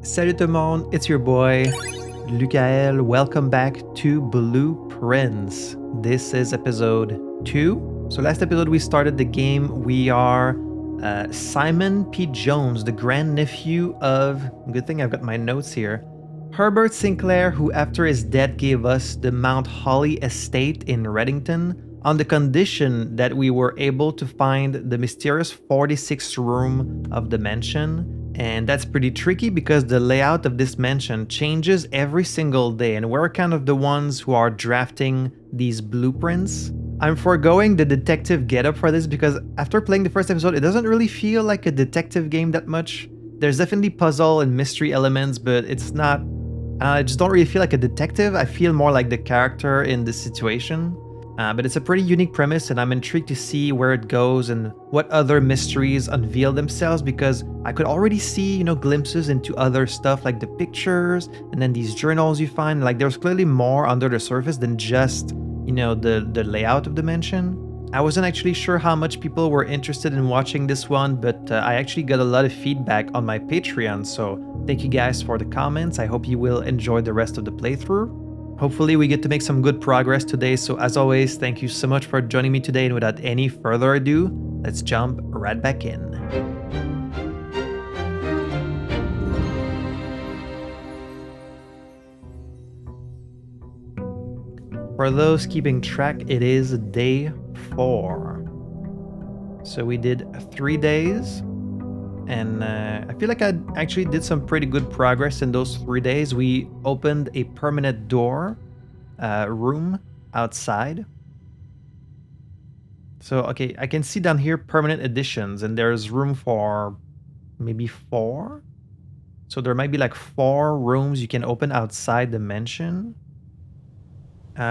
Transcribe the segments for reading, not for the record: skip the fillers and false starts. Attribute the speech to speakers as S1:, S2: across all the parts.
S1: Salut tout le monde, it's your boy, Lukael. Welcome back to Blueprints. This is episode 2. So last episode we started the game. We are Simon P. Jones, the grandnephew of, good thing I've got my notes here, Herbert Sinclair, who after his death gave us the Mount Holly estate in Reddington on the condition that we were able to find the mysterious 46th room of the mansion. And that's pretty tricky because the layout of this mansion changes every single day, and we're kind of the ones who are drafting these blueprints. I'm foregoing the detective getup for this because after playing the first episode, it doesn't really feel like a detective game that much. There's definitely puzzle and mystery elements, but it's not... I just don't really feel like a detective. I feel more like the character in this situation. But it's a pretty unique premise, and I'm intrigued to see where it goes and what other mysteries unveil themselves, because I could already see, glimpses into other stuff like the pictures and then these journals you find. Like there's clearly more under the surface than just, the layout of the mansion. I wasn't actually sure how much people were interested in watching this one, but I actually got a lot of feedback on my Patreon, so thank you guys for the comments. I hope you will enjoy the rest of the playthrough. Hopefully we get to make some good progress today, so as always, thank you so much for joining me today, and without any further ado, let's jump right back in. For those keeping track, it is day 4. So we did 3 days, and I feel like I actually did some pretty good progress in those 3 days. We opened a permanent door room outside. So, okay, I can see down here permanent additions, and there's room for maybe 4. So there might be like 4 rooms you can open outside the mansion.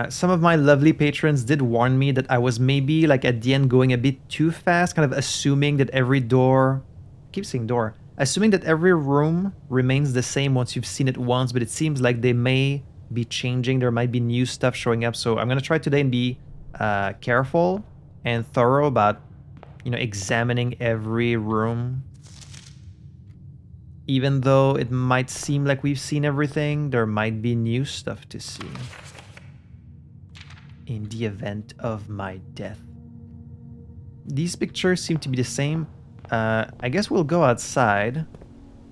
S1: Some of my lovely patrons did warn me that I was maybe like at the end going a bit too fast, kind of assuming that every door... keep saying door. Assuming that every room remains the same once you've seen it once, but it seems like they may be changing. There might be new stuff showing up. So I'm going to try today and be careful and thorough about, examining every room. Even though it might seem like we've seen everything, there might be new stuff to see. In the event of my death. These pictures seem to be the same. I guess we'll go outside,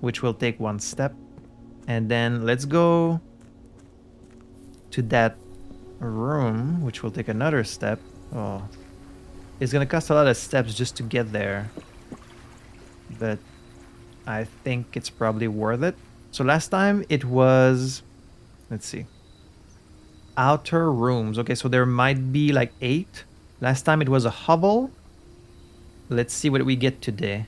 S1: which will take 1 step, and then let's go to that room, which will take another step. Oh, it's gonna cost a lot of steps just to get there, but I think it's probably worth it. So last time it was, let's see, outer rooms. Okay, so there might be like 8. Last time it was a hovel. Let's see what we get today.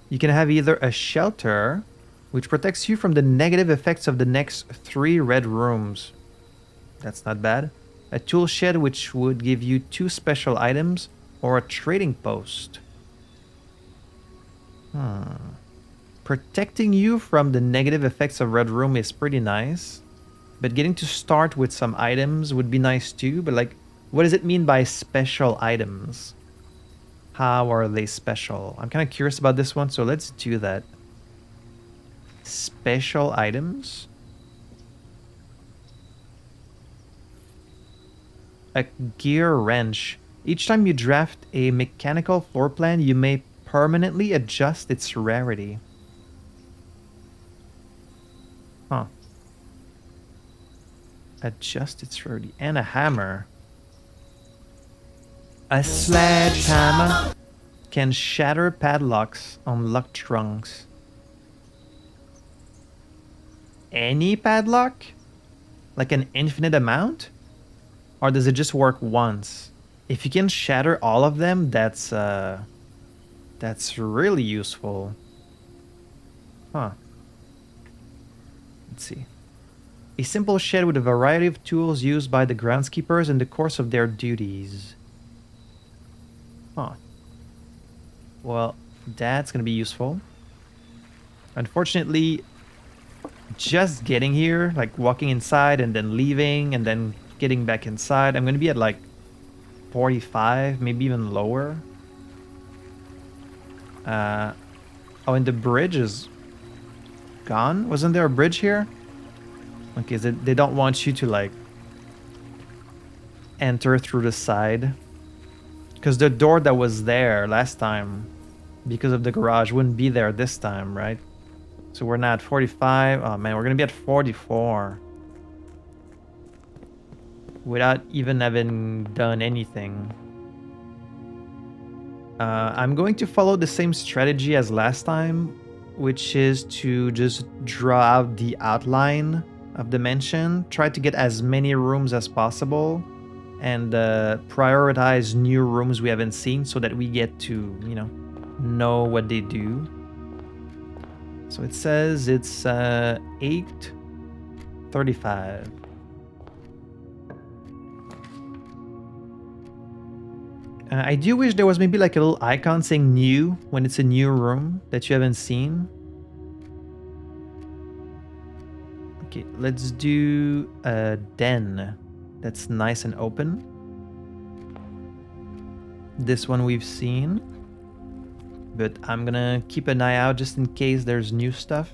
S1: You can have either a shelter, which protects you from the negative effects of the next 3 red rooms. That's not bad. A tool shed, which would give you 2 special items, or a trading post. Protecting you from the negative effects of red room is pretty nice. But getting to start with some items would be nice too, but like, what does it mean by special items? How are they special? I'm kind of curious about this one, so let's do that. Special items. A gear wrench. Each time you draft a mechanical floor plan, you may permanently adjust its rarity. Huh. Adjust its rarity. And a hammer. A sledgehammer can shatter padlocks on lock trunks. Any padlock? Like an infinite amount? Or does it just work once? If you can shatter all of them, that's really useful. Huh. Let's see. A simple shed with a variety of tools used by the groundskeepers in the course of their duties. Huh. Well, that's going to be useful. Unfortunately, just getting here, like walking inside and then leaving and then getting back inside, I'm going to be at like 45, maybe even lower. Oh, and the bridge is gone? Wasn't there a bridge here? Okay, so they don't want you to like enter through the side. Because the door that was there last time, because of the garage, wouldn't be there this time, right? So we're now at 45. Oh man, we're gonna be at 44. Without even having done anything. I'm going to follow the same strategy as last time, which is to just draw out the outline of the mansion, try to get as many rooms as possible, and prioritize new rooms we haven't seen so that we get to, know what they do. So it says it's 8:35. I do wish there was maybe like a little icon saying new when it's a new room that you haven't seen. Okay, let's do a den that's nice and open. This one we've seen, but I'm gonna keep an eye out just in case there's new stuff.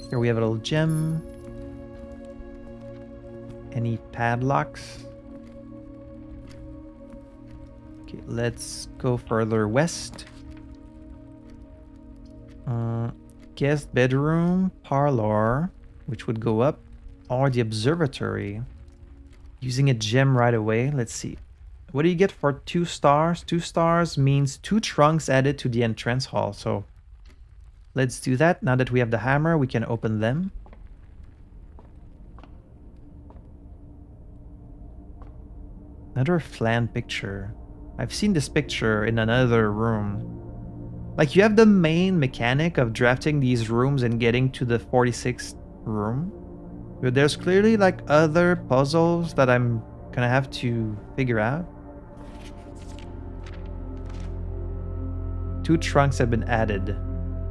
S1: Here we have a little gem. Any padlocks? Okay, let's go further west. Guest bedroom, parlor, which would go up, or the observatory. Using a gem right away. Let's see. What do you get for 2 stars? 2 stars means 2 trunks added to the entrance hall. So let's do that. Now that we have the hammer, we can open them. Another flan picture. I've seen this picture in another room. Like, you have the main mechanic of drafting these rooms and getting to the 46th room. But there's clearly like other puzzles that I'm gonna have to figure out. 2 trunks have been added.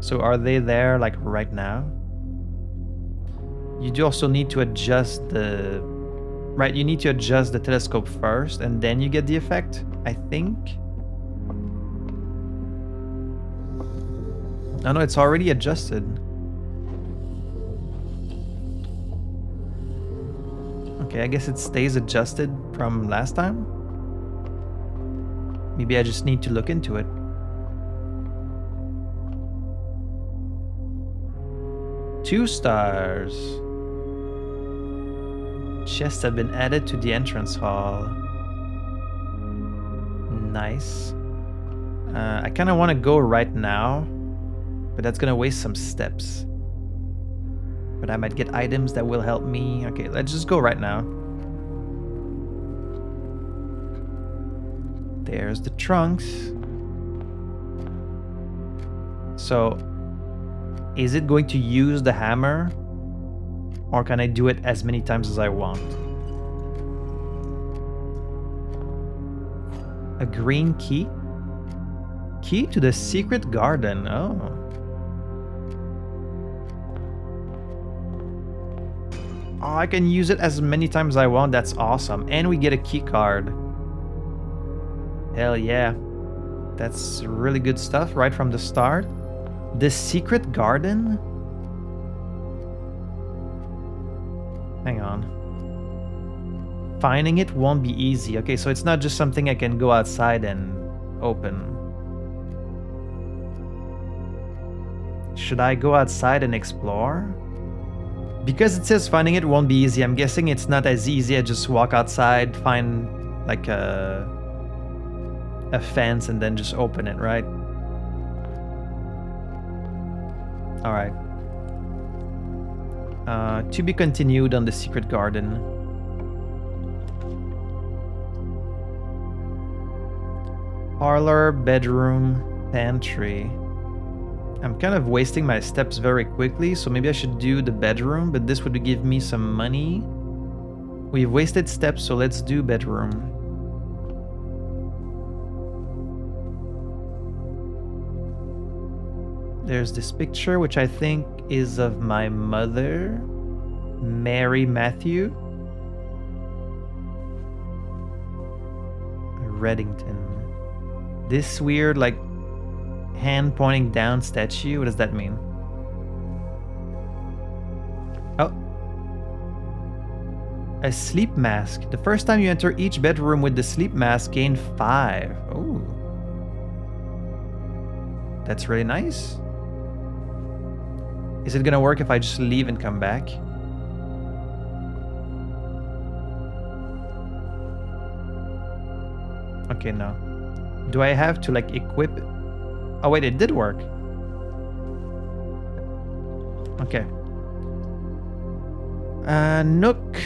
S1: So are they there like right now? You do also need to adjust the... Right, you need to adjust the telescope first and then you get the effect, I think. Oh no, it's already adjusted. Okay, I guess it stays adjusted from last time. Maybe I just need to look into it. Two stars. Chests have been added to the entrance hall. Nice. I kind of want to go right now, but that's gonna waste some steps. But I might get items that will help me. Okay, let's just go right now. There's the trunks. So, is it going to use the hammer? Or can I do it as many times as I want? A green key? Key to the secret garden. Oh. Oh, I can use it as many times as I want. That's awesome. And we get a key card. Hell yeah. That's really good stuff right from the start. The secret garden? Hang on. Finding it won't be easy. Okay, so it's not just something I can go outside and open. Should I go outside and explore? Because it says finding it won't be easy, I'm guessing it's not as easy as just walk outside, find like a fence and then just open it, right? Alright. To be continued on the secret garden. Parlor, bedroom, pantry. I'm kind of wasting my steps very quickly, so maybe I should do the bedroom, but this would give me some money. We've wasted steps, so let's do bedroom. There's this picture, which I think is of my mother, Mary Matthew. Reddington. This weird, like, hand pointing down statue, what does that mean? A sleep mask. The first time you enter each bedroom with the sleep mask, gain 5. Oh. That's really nice. Is it gonna work if I just leave and come back? Okay, no. Do I have to like equip it? Oh wait, it did work. Okay. Nook,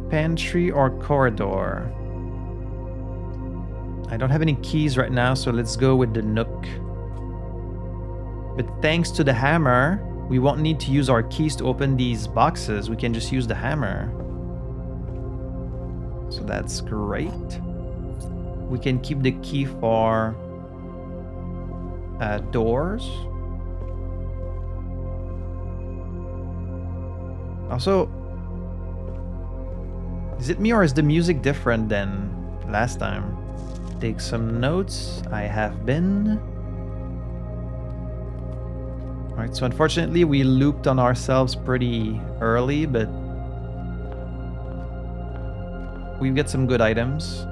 S1: pantry, or corridor. I don't have any keys right now, so let's go with the nook. But thanks to the hammer, we won't need to use our keys to open these boxes. We can just use the hammer. So that's great. We can keep the key for doors. Also, is it me or is the music different than last time? Take some notes. I have been. Alright, so unfortunately we looped on ourselves pretty early, but we get some good items.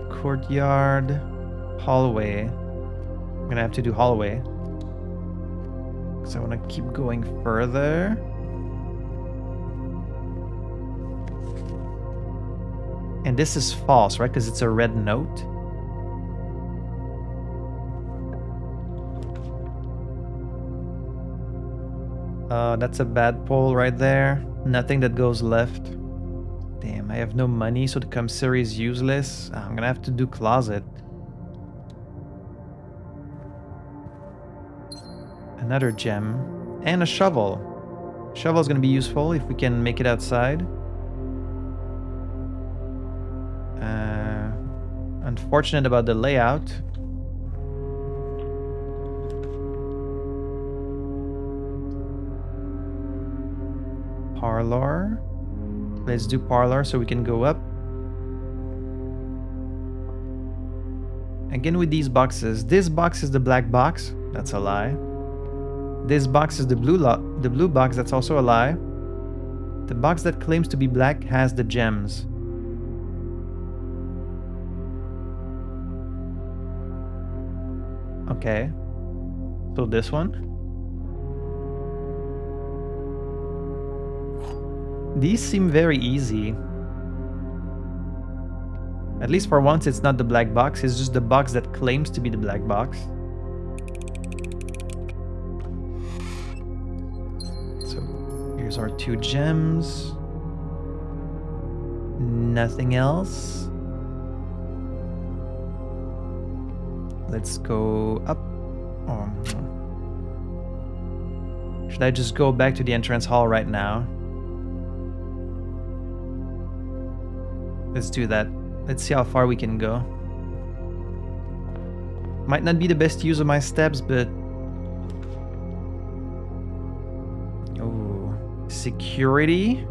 S1: Courtyard, hallway. I'm gonna have to do hallway because I want to keep going further. And this is false, right? Because it's a red note. That's a bad pull right there. Nothing that goes left. Damn, I have no money, so the commissary is useless. I'm gonna have to do closet. Another gem. And a shovel. Shovel is gonna be useful if we can make it outside. Unfortunate about the layout. Parlor. Let's do parlor so we can go up. Again with these boxes. This box is the black box. That's a lie. This box is the blue box. That's also a lie. The box that claims to be black has the gems. Okay. So this one. These seem very easy. At least for once it's not the black box, it's just the box that claims to be the black box. So here's our 2 gems. Nothing else. Let's go up. Oh, no. Should I just go back to the entrance hall right now? Let's do that. Let's see how far we can go. Might not be the best use of my steps, but... Oh, security?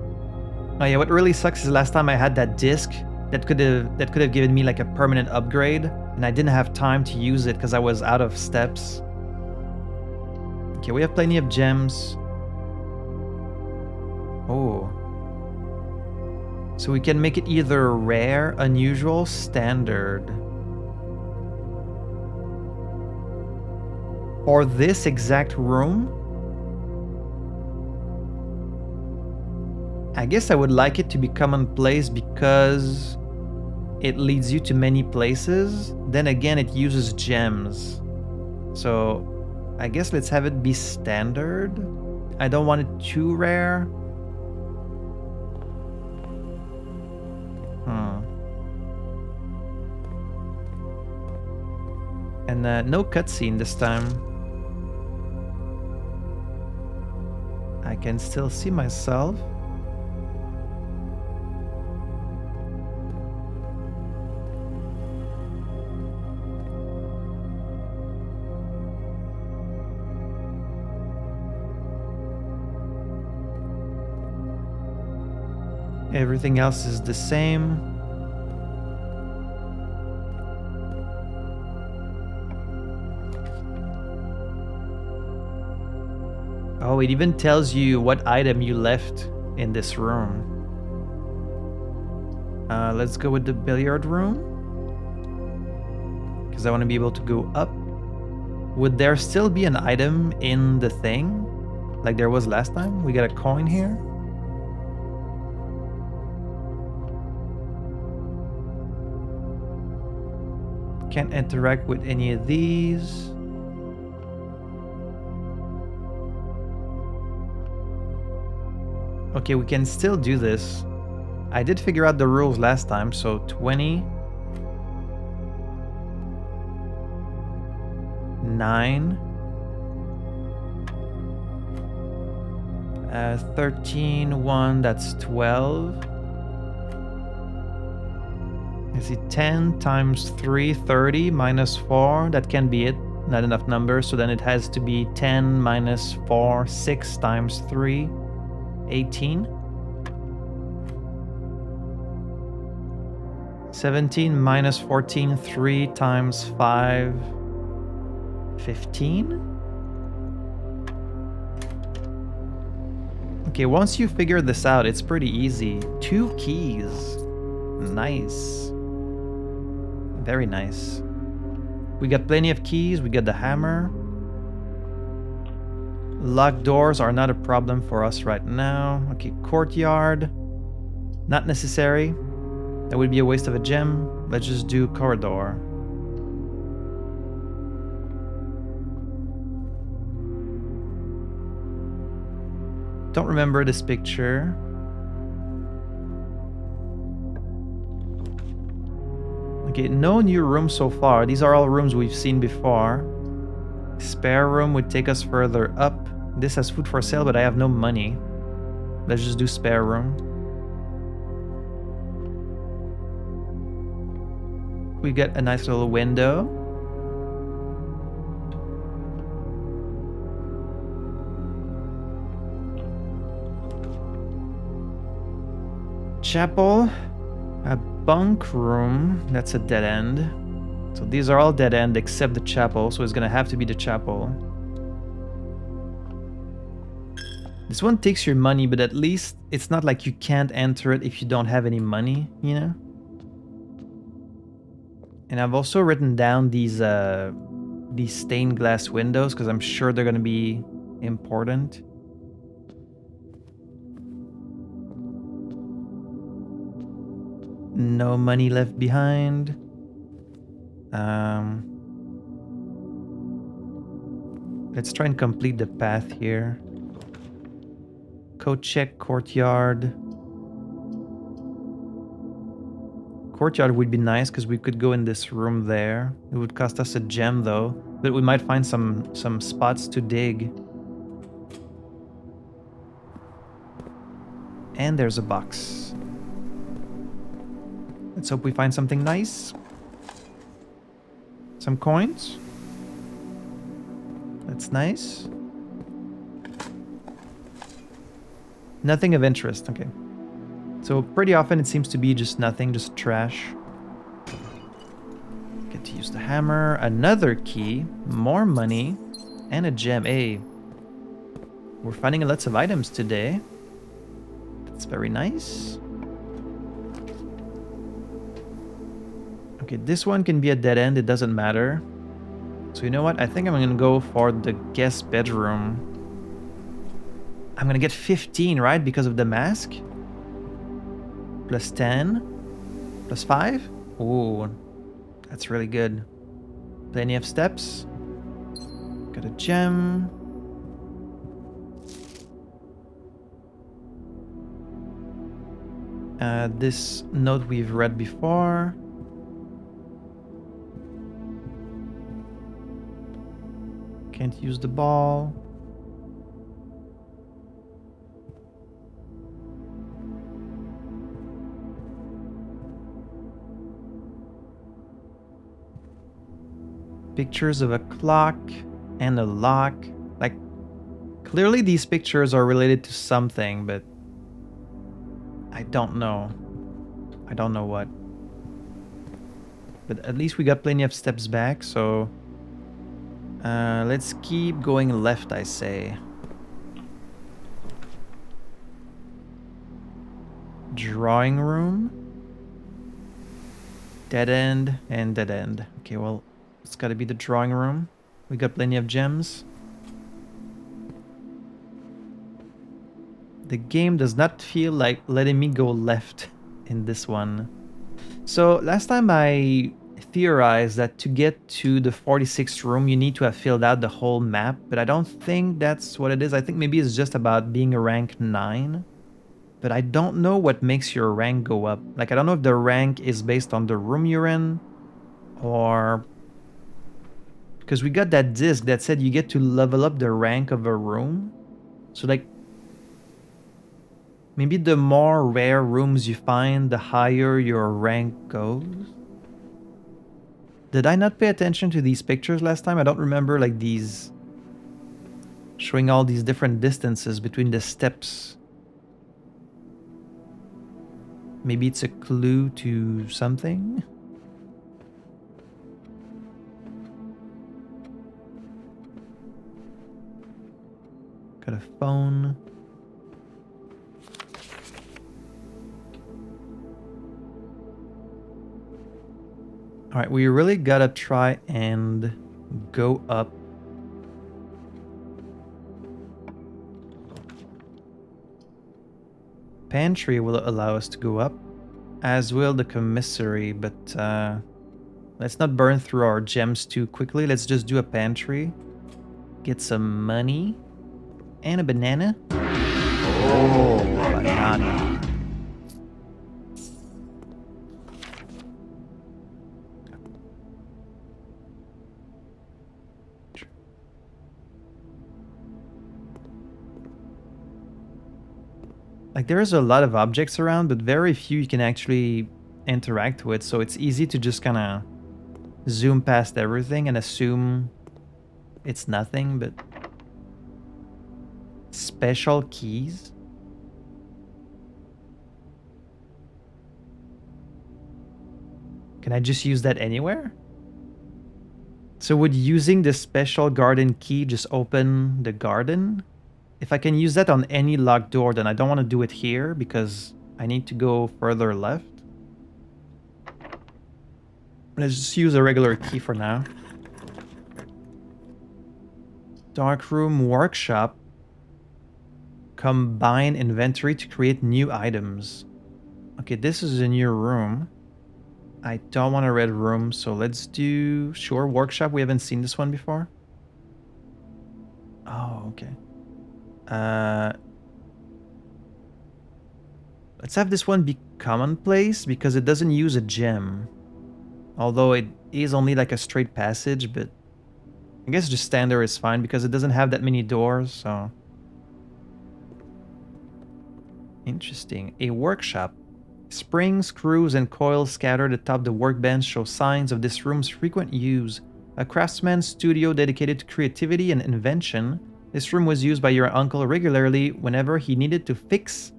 S1: Oh yeah, what really sucks is last time I had that disc that could have given me like a permanent upgrade, and I didn't have time to use it because I was out of steps. Okay, we have plenty of gems. Oh. So we can make it either rare, unusual, standard. For this exact room, I guess I would like it to be commonplace because it leads you to many places. Then again, it uses gems. So I guess let's have it be standard. I don't want it too rare. And no cutscene this time. I can still see myself. Everything else is the same. Oh, it even tells you what item you left in this room. Let's go with the billiard room. Because I want to be able to go up. Would there still be an item in the thing? Like there was last time? We got a coin here. Can't interact with any of these. Okay, we can still do this. I did figure out the rules last time, so 20. 9. 13, 1, that's 12. I see 10 times 3, 30, minus 4, that can be it. Not enough numbers, so then it has to be 10 minus 4, 6 times 3, 18. 17 minus 14, 3 times 5, 15. Okay, once you figure this out, it's pretty easy. 2 keys. Nice. Very nice. We got plenty of keys. We got the hammer. Locked doors are not a problem for us right now. Okay, courtyard. Not necessary. That would be a waste of a gem. Let's just do corridor. Don't remember this picture. Okay, no new rooms so far. These are all rooms we've seen before. Spare room would take us further up. This has food for sale, but I have no money. Let's just do spare room. We get a nice little window. Chapel. A bunk room. That's a dead end. So these are all dead end except the chapel, so it's gonna have to be the chapel. This one takes your money, but at least it's not like you can't enter it if you don't have any money, you know? And I've also written down these stained glass windows because I'm sure they're gonna be important. No money left behind. Let's try and complete the path here. Code check courtyard. Courtyard would be nice because we could go in this room there. It would cost us a gem though, but we might find some spots to dig. And there's a box. Let's hope we find something nice. Some coins. That's nice. Nothing of interest, okay. So pretty often it seems to be just nothing, just trash. Get to use the hammer, another key, more money, and a gem. Hey, we're finding lots of items today. That's very nice. Okay, this one can be a dead end, it doesn't matter. So you know what? I think I'm gonna go for the guest bedroom. I'm gonna get 15, right? Because of the mask. Plus 10. Plus 5. Ooh, that's really good. Plenty of steps. Got a gem. This note we've read before. Can't use the ball. Pictures of a clock and a lock. Like, clearly these pictures are related to something, but I don't know. I don't know what. But at least we got plenty of steps back, so let's keep going left, I say. Drawing room. Dead end and dead end. Okay, well, it's gotta be the drawing room. We got plenty of gems. The game does not feel like letting me go left in this one. So last time I theorized that to get to the 46th room, you need to have filled out the whole map, but I don't think that's what it is. I think maybe it's just about being a rank 9. But I don't know what makes your rank go up. Like, I don't know if the rank is based on the room you're in, or... Because we got that disc that said you get to level up the rank of a room. So, like, maybe the more rare rooms you find, the higher your rank goes. Did I not pay attention to these pictures last time? I don't remember, like, these... showing all these different distances between the steps. Maybe it's a clue to something? Got a phone. Alright, we really gotta try and go up. Pantry will allow us to go up, as will the commissary, but let's not burn through our gems too quickly. Let's just do a pantry. Get some money. And a banana. Oh, banana. Like, there's a lot of objects around, but very few you can actually interact with, so it's easy to just kind of zoom past everything and assume it's nothing, but... Special keys? Can I just use that anywhere? So would using the special garden key just open the garden? If I can use that on any locked door, then I don't want to do it here because I need to go further left. Let's just use a regular key for now. Darkroom workshop. Combine inventory to create new items. Okay, this is a new room. I don't want a red room, so let's do... Sure, workshop. We haven't seen this one before. Oh, okay. Let's have this one be commonplace because it doesn't use a gem. Although it is only like a straight passage, but I guess just standard is fine because it doesn't have that many doors, so... Interesting. A workshop. Springs, screws, and coils scattered atop the workbench show signs of this room's frequent use. A craftsman's studio dedicated to creativity and invention. This room was used by your uncle regularly whenever he needed to fix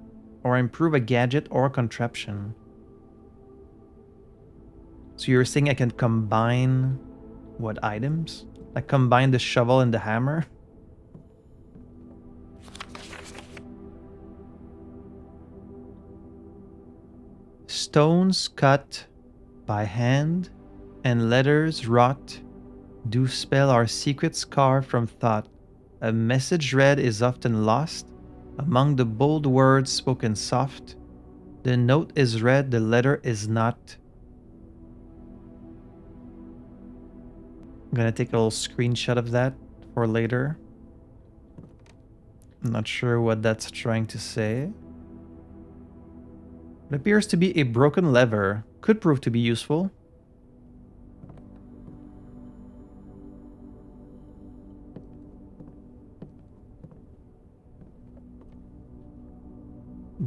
S1: or improve a gadget or contraption. So you're saying I can combine what items? Like combine the shovel and the hammer? Stones cut by hand and letters wrought do spell our secrets carved from thought. A message read is often lost among the bold words spoken soft. The note is read, the letter is not. I'm gonna take a little screenshot of that for later. I'm not sure what that's trying to say. It appears to be a broken lever. Could prove to be useful.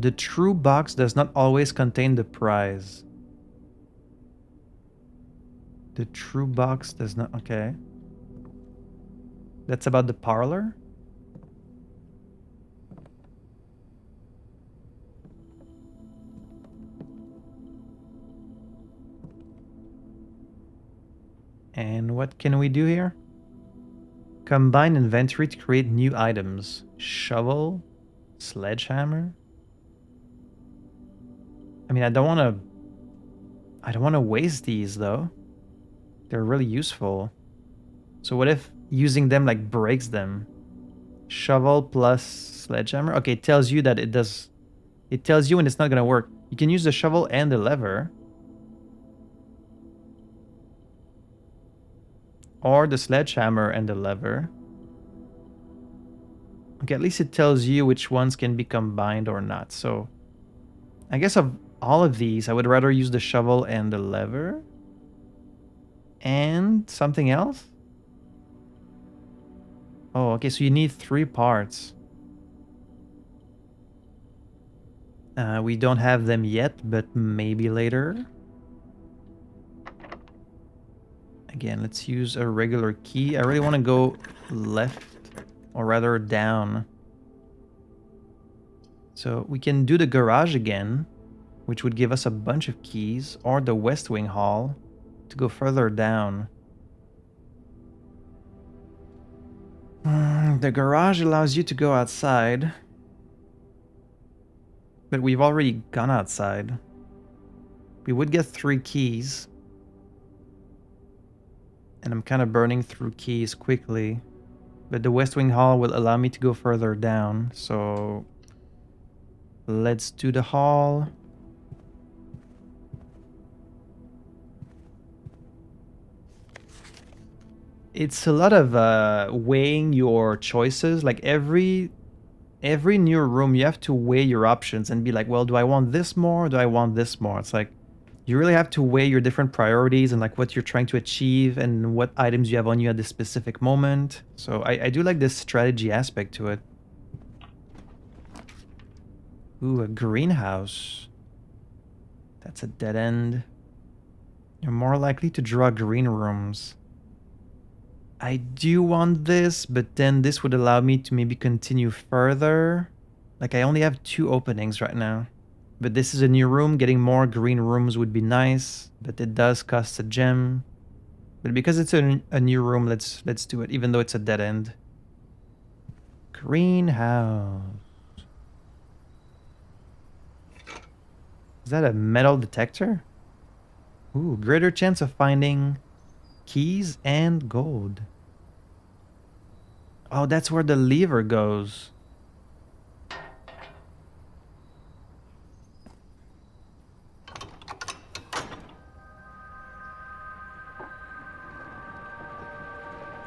S1: The true box does not always contain the prize. The true box does not... Okay. That's about the parlor? And what can we do here? Combine inventory to create new items. Shovel, sledgehammer. I mean, I don't want to waste these though. They're really useful. So what if using them like breaks them? Shovel plus sledgehammer. Okay, it tells you that it does. It tells you when it's not gonna work. You can use the shovel and the lever. Or the sledgehammer and the lever. Okay, at least it tells you which ones can be combined or not. So I guess of all of these, I would rather use the shovel and the lever. And something else? Oh, okay, so you need 3 parts. We don't have them yet, but maybe later. Again, let's use a regular key. I really want to go left, or rather down. So we can do the garage again, which would give us a bunch of keys, or the West Wing Hall to go further down. The garage allows you to go outside, but we've already gone outside. We would get 3 keys, and I'm kind of burning through keys quickly, but the West Wing Hall will allow me to go further down, so let's do the hall. It's a lot of weighing your choices. Like every new room, you have to weigh your options and be like, well, do I want this more? Or do I want this more? It's like you really have to weigh your different priorities and like what you're trying to achieve and what items you have on you at this specific moment. So I do like this strategy aspect to it. Ooh, a greenhouse. That's a dead end. You're more likely to draw green rooms. I do want this, but then this would allow me to maybe continue further. Like I only have 2 openings right now. But this is a new room. Getting more green rooms would be nice, but it does cost a gem. But because it's a new room, let's do it, even though it's a dead end. Greenhouse. Is that a metal detector? Ooh, greater chance of finding keys and gold. Oh, that's where the lever goes.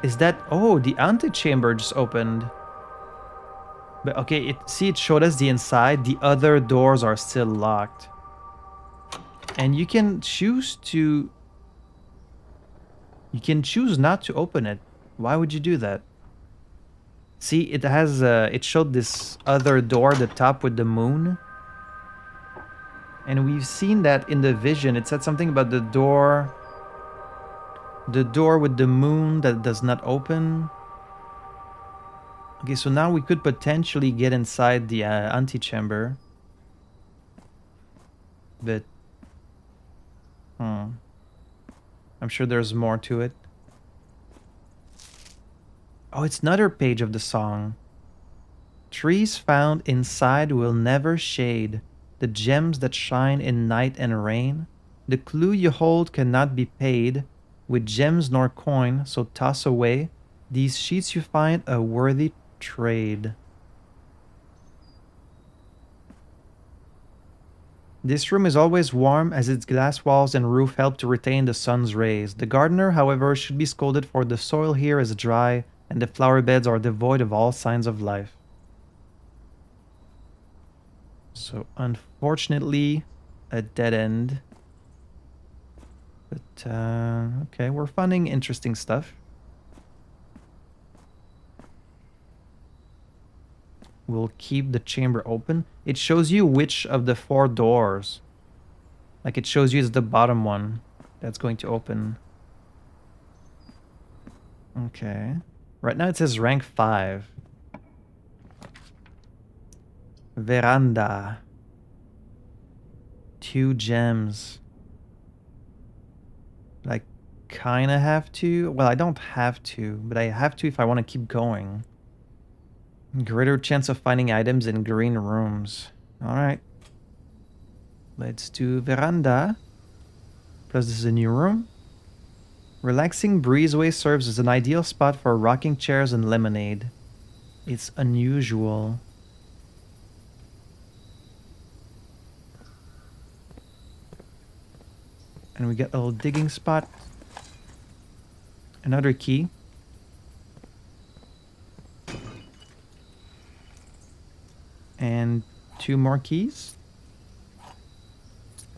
S1: Is that... Oh, the antechamber just opened. But okay, see, it showed us the inside. The other doors are still locked. And you can choose to... You can choose not to open it. Why would you do that? See, it has... it showed this other door at the top with the moon. And we've seen that in the vision. It said something about the door... The door with the moon that does not open. Okay, so now we could potentially get inside the antechamber. But... I'm sure there's more to it. Oh, it's another page of the song. Trees found inside will never shade. The gems that shine in night and rain. The clue you hold cannot be paid with gems nor coin, so toss away these sheets you find a worthy trade. This room is always warm as its glass walls and roof help to retain the sun's rays. The gardener, however, should be scolded for the soil here is dry and the flower beds are devoid of all signs of life. So unfortunately, a dead end. But, okay, we're finding interesting stuff. We'll keep the chamber open. It shows you which of the 4 doors. Like, it shows you it's the bottom one that's going to open. Okay. Right now it says rank 5. Veranda. 2 gems. I kind of have to. Well, I don't have to, but I have to if I want to keep going. Greater chance of finding items in green rooms. Alright. Let's do veranda. Plus this is a new room. Relaxing breezeway serves as an ideal spot for rocking chairs and lemonade. It's unusual. And we get a little digging spot. Another key. And 2 more keys.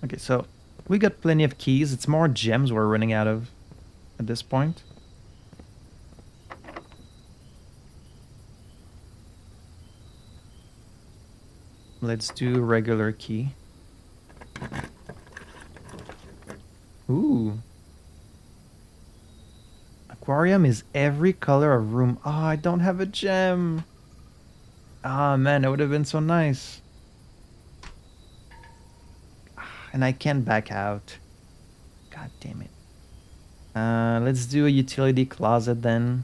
S1: Okay, so we got plenty of keys. It's more gems we're running out of at this point. Let's do regular key. Ooh. Aquarium is every color of room. Oh, I don't have a gem. Ah, man, that would have been so nice. And I can't back out. God damn it. Let's do a utility closet then.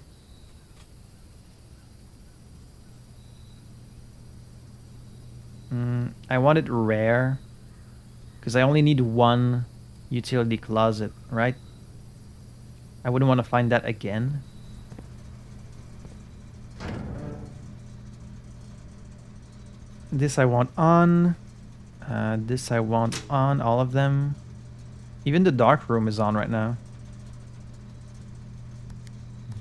S1: I want it rare. Because I only need 1 utility closet, right? I wouldn't want to find that again. This I want on. This I want on, all of them. Even the dark room is on right now.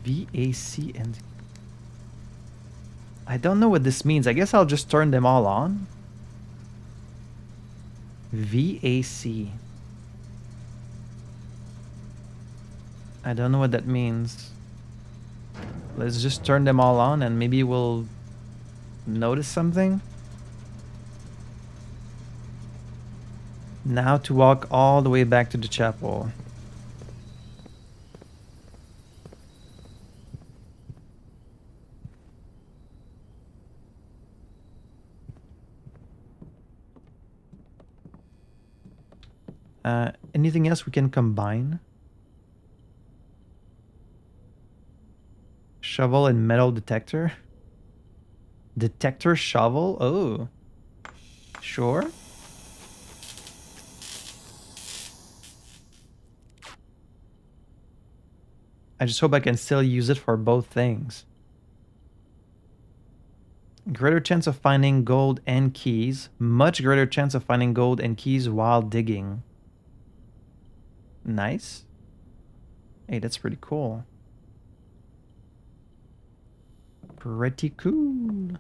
S1: VAC and... I don't know what this means. I guess I'll just turn them all on. VAC. I don't know what that means. Let's just turn them all on and maybe we'll notice something. Now to walk all the way back to the chapel. Anything else we can combine? Shovel and metal detector. Detector shovel? Oh. Sure. I just hope I can still use it for both things. Greater chance of finding gold and keys. Much greater chance of finding gold and keys while digging. Nice. Hey, that's pretty cool. Pretty cool.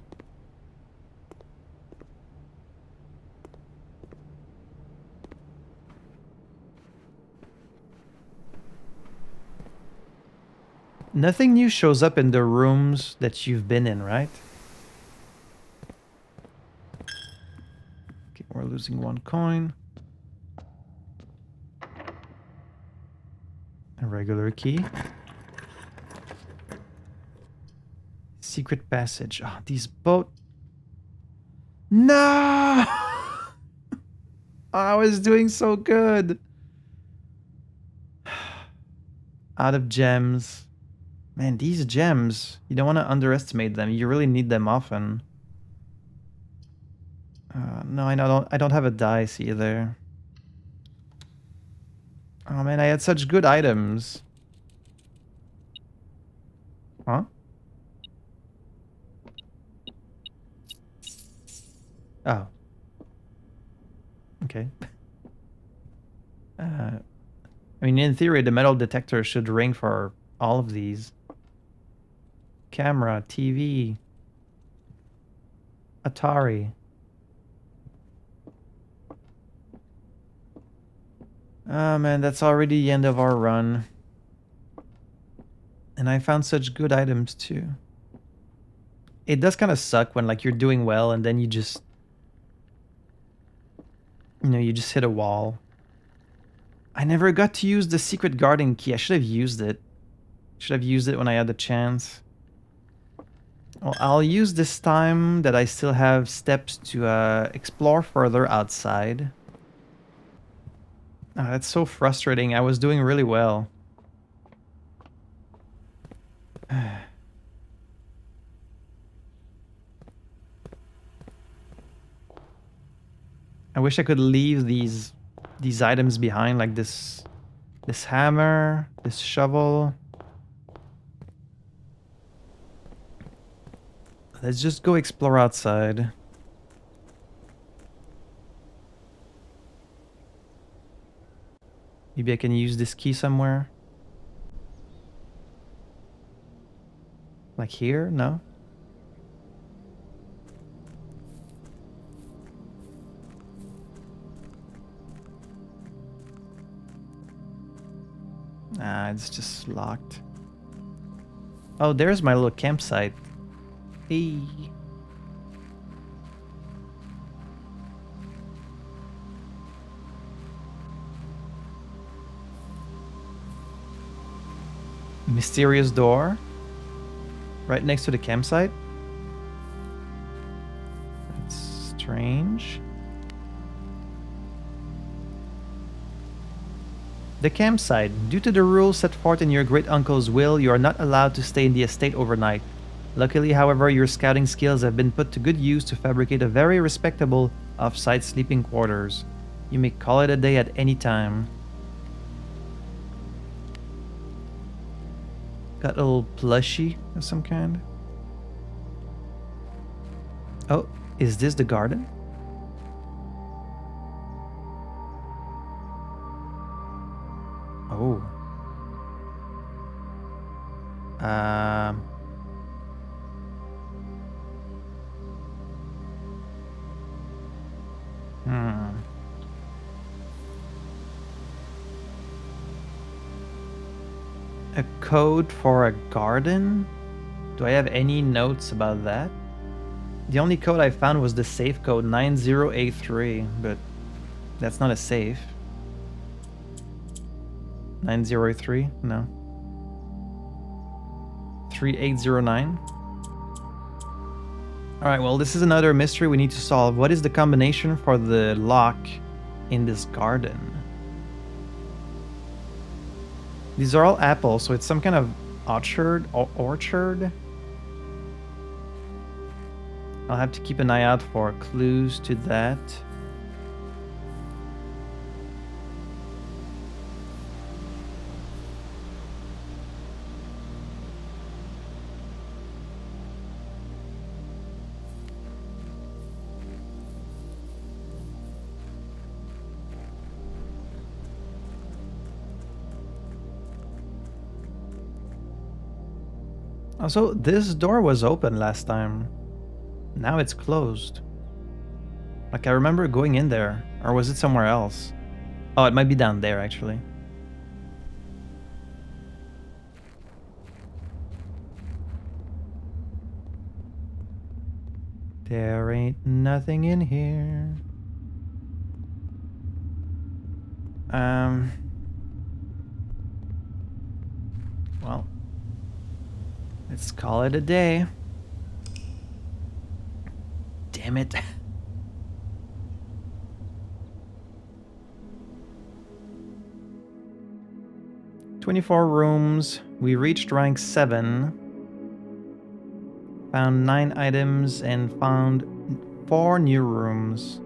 S1: Nothing new shows up in the rooms that you've been in, right? Okay, we're losing 1 coin. A regular key. Secret passage. Oh, these boat... No! I was doing so good. Out of gems. Man, these gems, you don't want to underestimate them. You really need them often. No, I don't have a dice either. Oh man, I had such good items. Huh? Oh. Okay. I mean, in theory, the metal detector should ring for all of these. Camera, TV, Atari. Oh man, that's already the end of our run. And I found such good items too. It does kind of suck when like you're doing well and then you just... You know, you just hit a wall. I never got to use the secret garden key. I should have used it. Should have used it when I had the chance. Well, I'll use this time that I still have steps to explore further outside. Oh, that's so frustrating. I was doing really well. I wish I could leave these items behind, like this hammer, this shovel. Let's just go explore outside. Maybe I can use this key somewhere. Like here? No? Ah, it's just locked. Oh, there's my little campsite. Hey. Mysterious door. Right next to the campsite. That's strange. The campsite. Due to the rules set forth in your great uncle's will, you are not allowed to stay in the estate overnight. Luckily, however, your scouting skills have been put to good use to fabricate a very respectable off-site sleeping quarters. You may call it a day at any time. Got a little plushie of some kind. Oh, is this the garden? Oh. A code for a garden? Do I have any notes about that? The only code I found was the safe code 9083, but that's not a safe. 9083? No. 3809? Alright, well, this is another mystery we need to solve. What is the combination for the lock in this garden? These are all apples, so it's some kind of orchard. I'll have to keep an eye out for clues to that. Also, this door was open last time. Now it's closed. Like, I remember going in there. Or was it somewhere else? Oh, it might be down there, actually. There ain't nothing in here. Well, let's call it a day. Damn it. "24 rooms. We reached rank 7. Found 9 items and found 4 new rooms.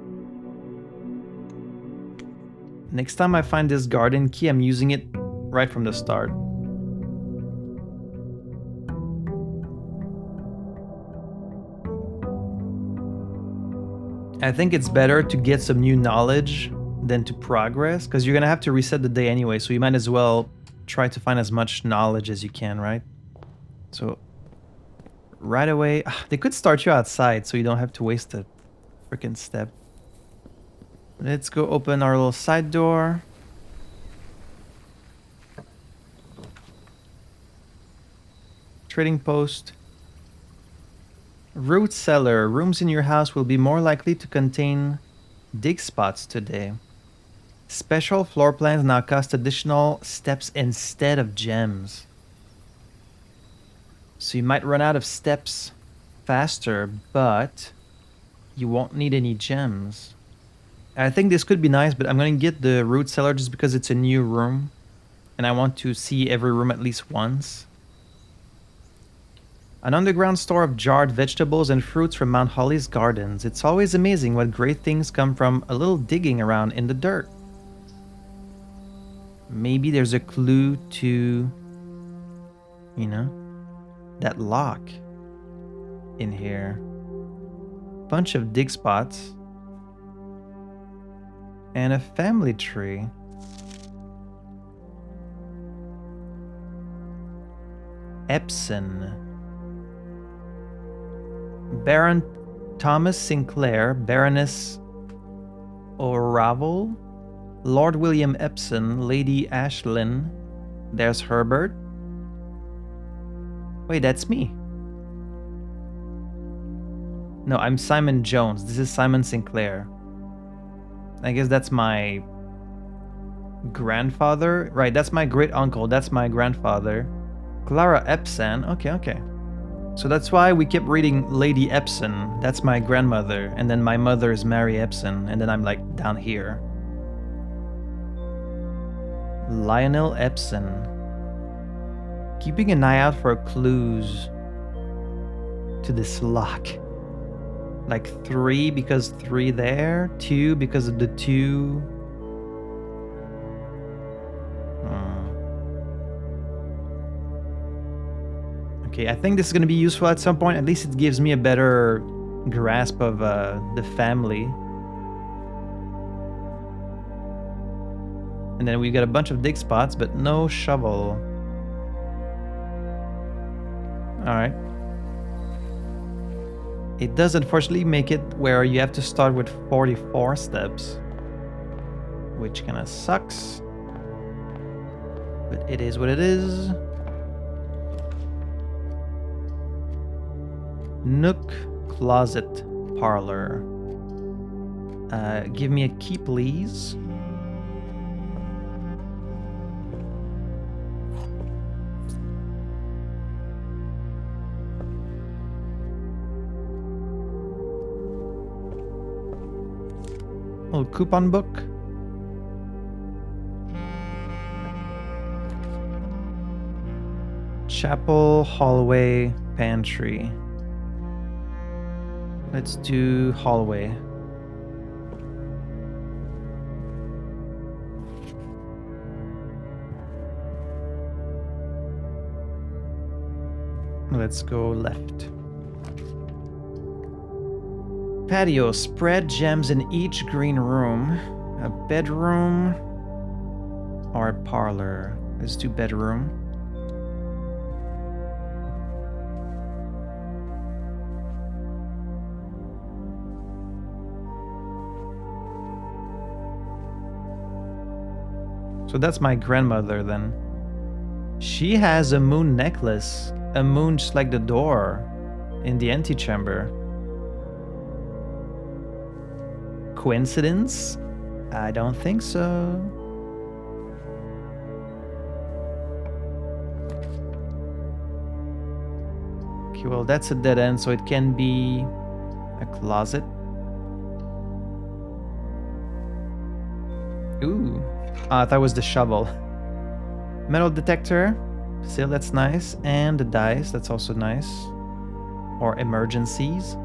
S1: Next time I find this garden key, I'm using it right from the start." I think it's better to get some new knowledge than to progress, because you're gonna have to reset the day anyway, so you might as well try to find as much knowledge as you can, right? So, right away, they could start you outside, so you don't have to waste a freaking step. Let's go open our little side door. Trading post. Root cellar. Rooms in your house will be more likely to contain dig spots today. Special floor plans now cost additional steps instead of gems. So you might run out of steps faster, but you won't need any gems. I think this could be nice, but I'm going to get the root cellar just because it's a new room. And I want to see every room at least once. An underground store of jarred vegetables and fruits from Mount Holly's gardens. It's always amazing what great things come from a little digging around in the dirt. Maybe there's a clue to, you know, that lock in here. Bunch of dig spots. And a family tree. Epson. Baron Thomas Sinclair, Baroness O'Ravel, Lord William Epson, Lady Ashlyn. There's Herbert. Wait, that's me. No, I'm Simon Jones. This is Simon Sinclair. I guess that's my grandfather. Right, that's my great uncle. That's my grandfather. Clara Epson. Okay. So that's why we kept reading Lady Epson. That's my grandmother. And then my mother is Mary Epson. And then I'm like down here. Lionel Epson. Keeping an eye out for clues to this lock. Like 3 because 3 there. 2 because of the 2. Okay, I think this is going to be useful at some point. At least it gives me a better grasp of the family. And then we got a bunch of dig spots, but no shovel. Alright. It does unfortunately make it where you have to start with 44 steps. Which kind of sucks. But it is what it is. Nook, closet, parlor. Give me a key, please. Little coupon book. Chapel, hallway, pantry. Let's do hallway. Let's go left. Patio, spread gems in each green room. A bedroom or a parlor. Let's do bedroom. So that's my grandmother then. She has a moon necklace. A moon just like the door in the antechamber. Coincidence? I don't think so. Okay, well that's a dead end, so it can be a closet. Ooh. I thought it was the shovel. Metal detector. Still, that's nice. And the dice. That's also nice. Or emergencies.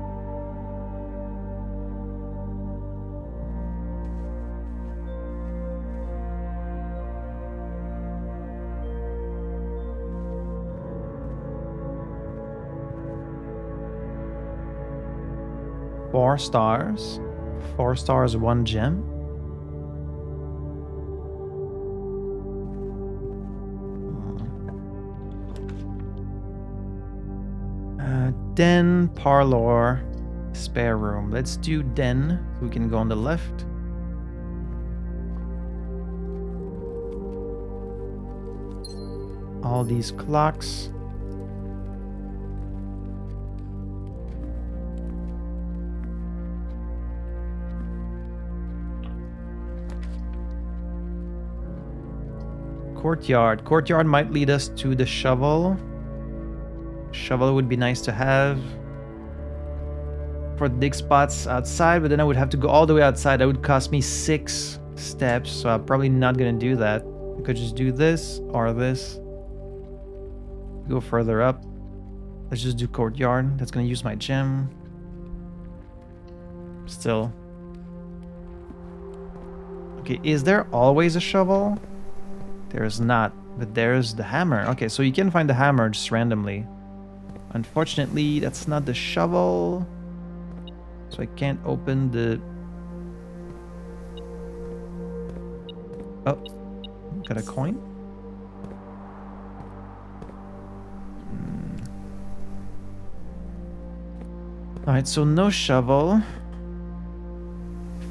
S1: Four stars. 4 stars, 1 gem. Den, parlor, spare room. Let's do den. So we can go on the left. All these clocks. Courtyard. Courtyard might lead us to the shovel. Shovel would be nice to have for dig spots outside, but then I would have to go all the way outside. That would cost me 6 steps, so I'm probably not gonna do that. I could just do this or this. Go further up. Let's just do courtyard. That's gonna use my gem. Still. Okay, is there always a shovel? There is not, but there's the hammer. Okay, so you can find the hammer just randomly. Unfortunately, that's not the shovel. So I can't open the... Oh, got a coin? Alright, so no shovel.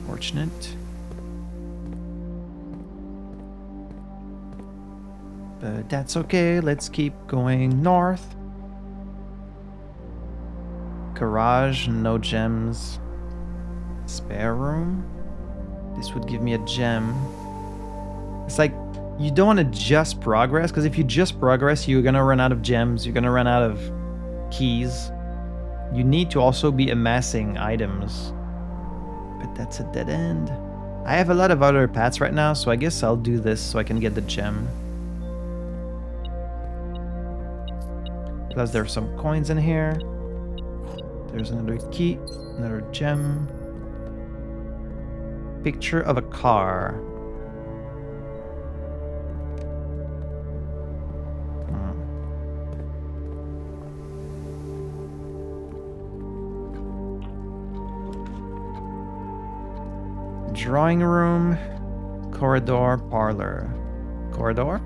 S1: Fortunate. But that's okay, let's keep going north. Garage, no gems. Spare room. This would give me a gem. It's like, you don't want to just progress, because if you just progress, you're gonna run out of gems, you're gonna run out of keys. You need to also be amassing items. But that's a dead end. I have a lot of other paths right now, so I guess I'll do this so I can get the gem. Plus there's some coins in here. There's another key, another gem. Picture of a car. Drawing room, corridor, parlor. Corridor?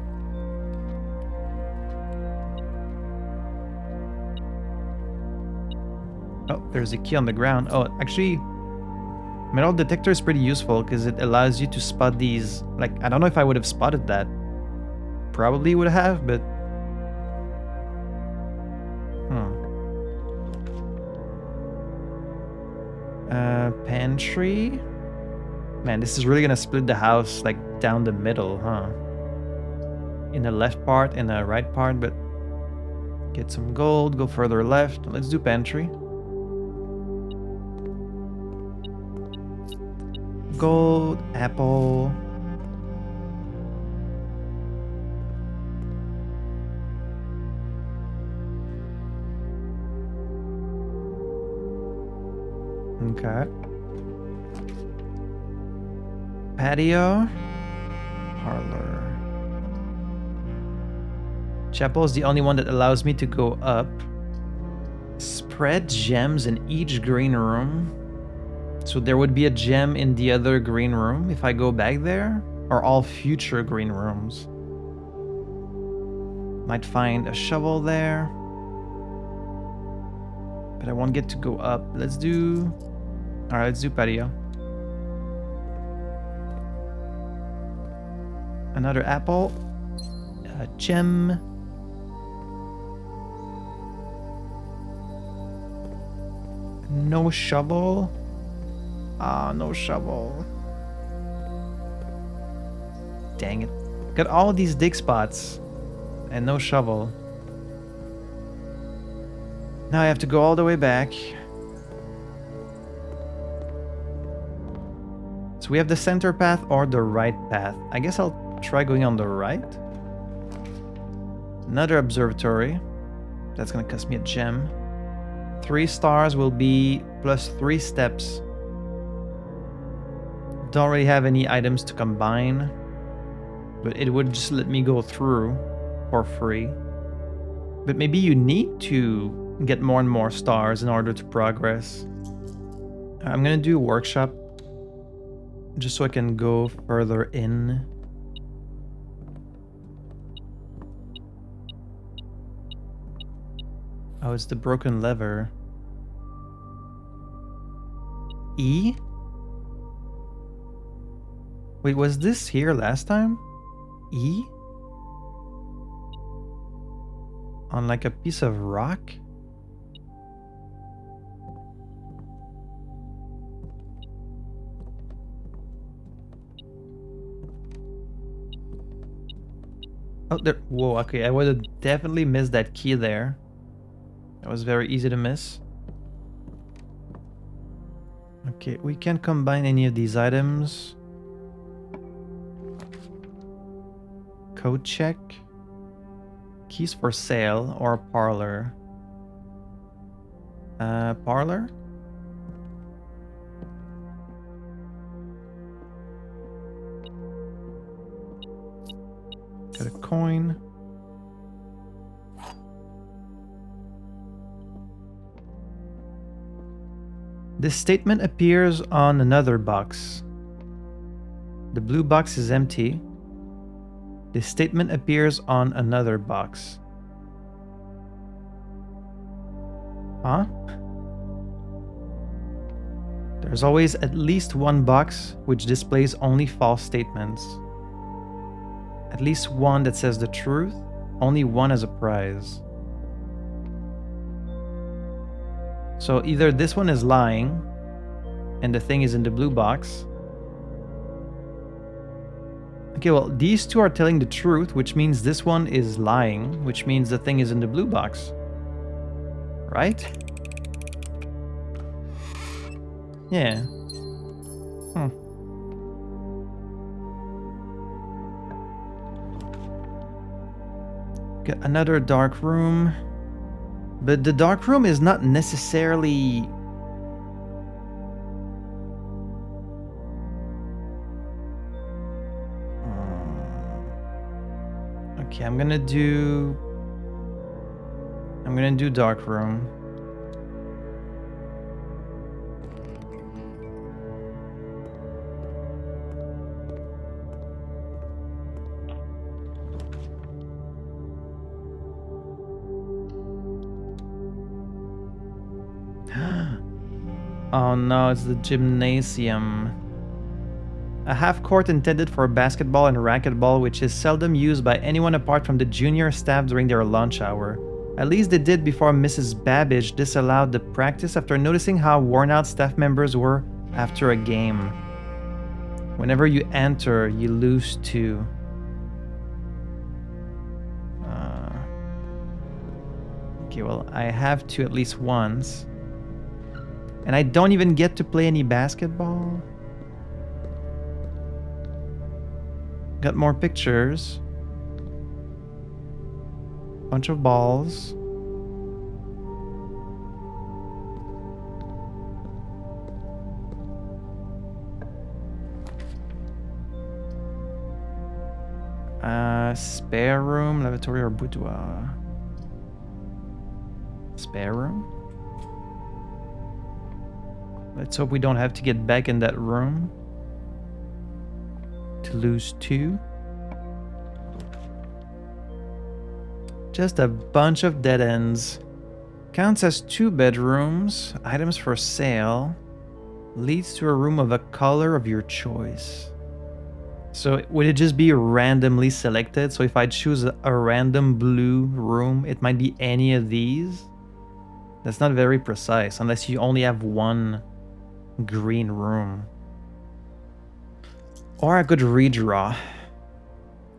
S1: Oh, there's a key on the ground. Oh, actually, metal detector is pretty useful because it allows you to spot these. Like, I don't know if I would have spotted that. Probably would have, but... Pantry? Man, this is really gonna split the house, like, down the middle, huh? In the left part and the right part, but... Get some gold, go further left. Let's do pantry. Gold, apple. Okay. Patio. Parlor. Chapel is the only one that allows me to go up. Spread gems in each green room. So there would be a gem in the other green room if I go back there? Or all future green rooms? Might find a shovel there. But I won't get to go up. Let's do... Alright, let's do patio. Another apple. A gem. No shovel. Ah, no shovel. Dang it. Got all these dig spots. And no shovel. Now I have to go all the way back. So we have the center path or the right path. I guess I'll try going on the right. Another observatory. That's gonna cost me a gem. 3 stars will be plus 3 steps. Don't really have any items to combine, but it would just let me go through for free. But maybe you need to get more and more stars in order to progress. I'm gonna do workshop just so I can go further in. Oh, it's the broken lever. E? Wait, was this here last time? E? On like a piece of rock? Oh, there. Whoa, okay. I would have definitely missed that key there. That was very easy to miss. Okay, we can't combine any of these items. Code check. Keys for sale or parlor. Parlor. Got a coin. This statement appears on another box. The blue box is empty. This statement appears on another box. Huh? There's always at least one box which displays only false statements. At least one that says the truth, only one as a prize. So either this one is lying, and the thing is in the blue box. Okay, well, these two are telling the truth, which means this one is lying, which means the thing is in the blue box. Right? Yeah. Got another dark room. But the dark room is not necessarily... Okay, I'm gonna do dark room. Oh no, it's the gymnasium. A half-court intended for basketball and racquetball, which is seldom used by anyone apart from the junior staff during their lunch hour. At least they did before Mrs. Babbage disallowed the practice after noticing how worn out staff members were after a game. Whenever you enter, you lose 2. Okay, well, I have to at least once. And I don't even get to play any basketball. Got more pictures. Bunch of balls. Spare room, lavatory, or boudoir. Spare room? Let's hope we don't have to get back in that room to lose 2. Just a bunch of dead ends. Counts as 2 bedrooms. Items for sale. Leads to a room of a color of your choice. So would it just be randomly selected? So if I choose a random blue room, it might be any of these? That's not very precise, unless you only have one green room. Or I could redraw.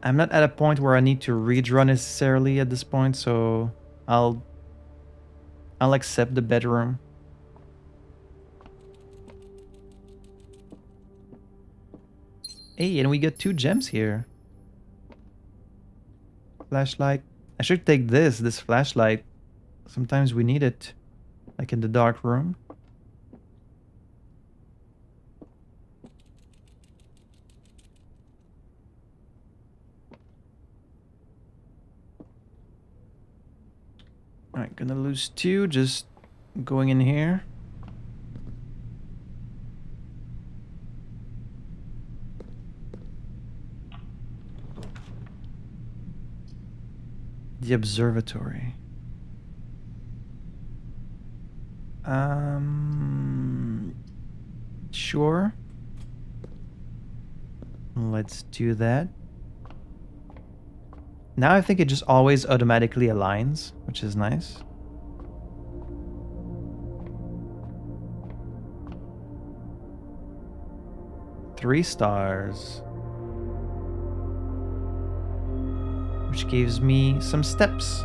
S1: I'm not at a point where I need to redraw necessarily at this point, so I'll accept the bedroom. Hey, and we get 2 gems here. Flashlight. I should take this flashlight. Sometimes we need it, like in the dark room. Alright, gonna lose 2 just going in here. The observatory. Sure. Let's do that. Now I think it just always automatically aligns, which is nice. Three stars. Which gives me some steps.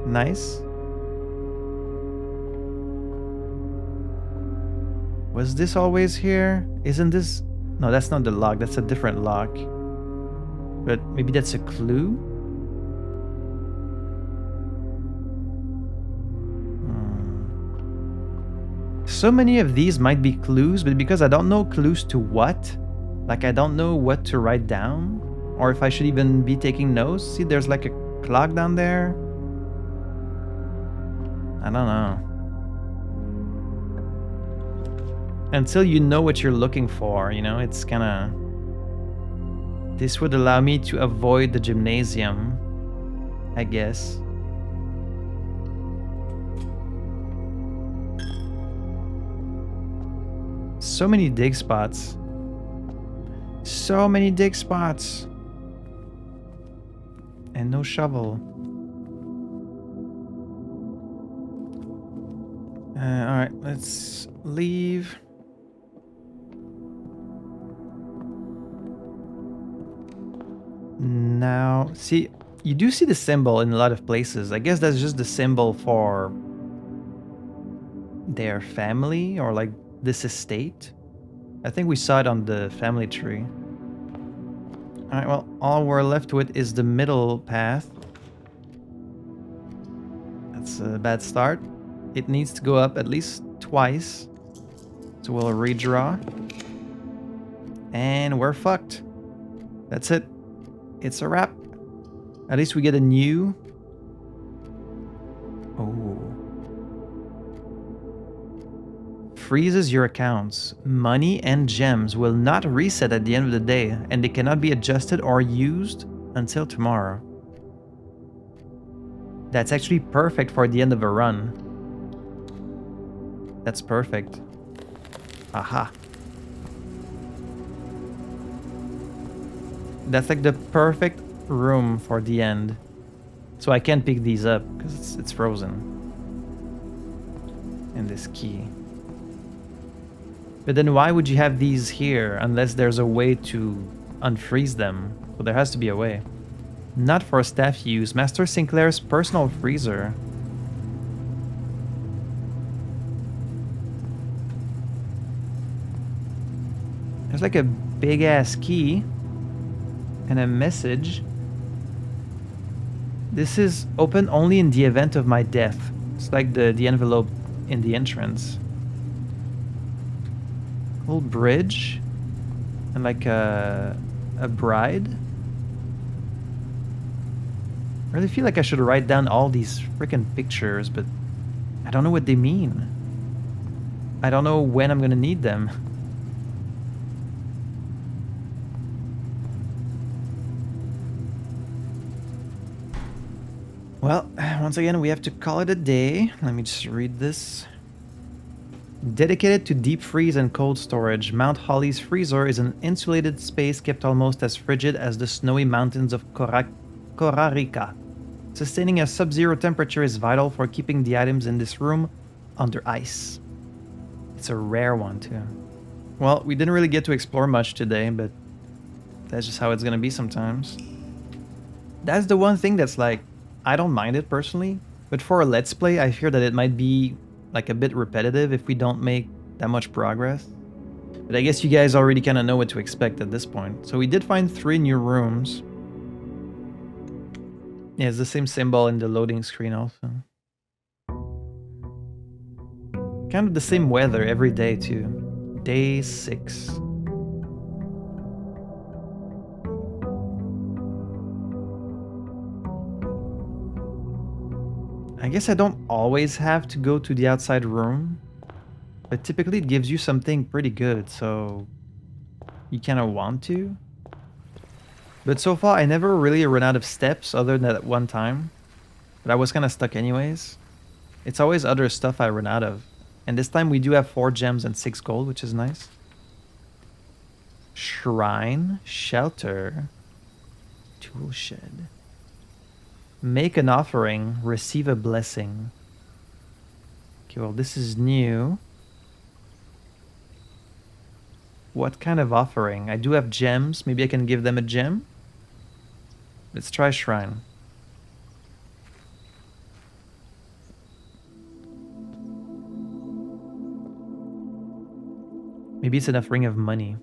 S1: Nice. Was this always here? Isn't this... No, that's not the lock. That's a different lock. But maybe that's a clue? So many of these might be clues, but because I don't know clues to what, like I don't know what to write down, or if I should even be taking notes. See, there's like a clock down there. I don't know. Until you know what you're looking for, you know, it's kind of... This would allow me to avoid the gymnasium, I guess. So many dig spots. So many dig spots. And no shovel. Alright, let's leave. Now, see, you do see the symbol in a lot of places. I guess that's just the symbol for their family or like this estate. I think we saw it on the family tree. Alright, well, all we're left with is the middle path. That's a bad start. It needs to go up at least twice. So we'll redraw. And we're fucked. That's it. It's a wrap. At least we get a new... Oh. Freezes your accounts. Money and gems will not reset at the end of the day, and they cannot be adjusted or used until tomorrow. That's actually perfect for the end of a run. That's perfect. Aha. That's like the perfect room for the end. So I can't pick these up because it's frozen. And this key. But then why would you have these here unless there's a way to unfreeze them? So there has to be a way. Not for staff use. Master Sinclair's personal freezer. There's like a big ass key. And a message. This is open only in the event of my death. It's like the envelope in the entrance. Little bridge. And like a bride. I really feel like I should write down all these freaking pictures, but I don't know what they mean. I don't know when I'm gonna need them. Well, once again, we have to call it a day. Let me just read this. Dedicated to deep freeze and cold storage, Mount Holly's freezer is an insulated space kept almost as frigid as the snowy mountains of Korarica. Sustaining a sub-zero temperature is vital for keeping the items in this room under ice. It's a rare one, too. Well, we didn't really get to explore much today, but that's just how it's gonna be sometimes. That's the one thing that's like, I don't mind it personally, but for a Let's Play, I fear that it might be like a bit repetitive if we don't make that much progress. But I guess you guys already kind of know what to expect at this point. So we did find 3 new rooms. Yeah, it's the same symbol in the loading screen also. Kind of the same weather every day too. Day 6. I guess I don't always have to go to the outside room, but typically it gives you something pretty good, so you kind of want to. But so far I never really run out of steps other than at one time, but I was kind of stuck anyways. It's always other stuff I run out of, and this time we do have 4 gems and 6 gold, which is nice. Shrine, shelter, tool shed. Make an offering, receive a blessing. Okay, well, this is new. What kind of offering? I do have gems. Maybe I can give them a gem. Let's try shrine. Maybe it's an offering of money.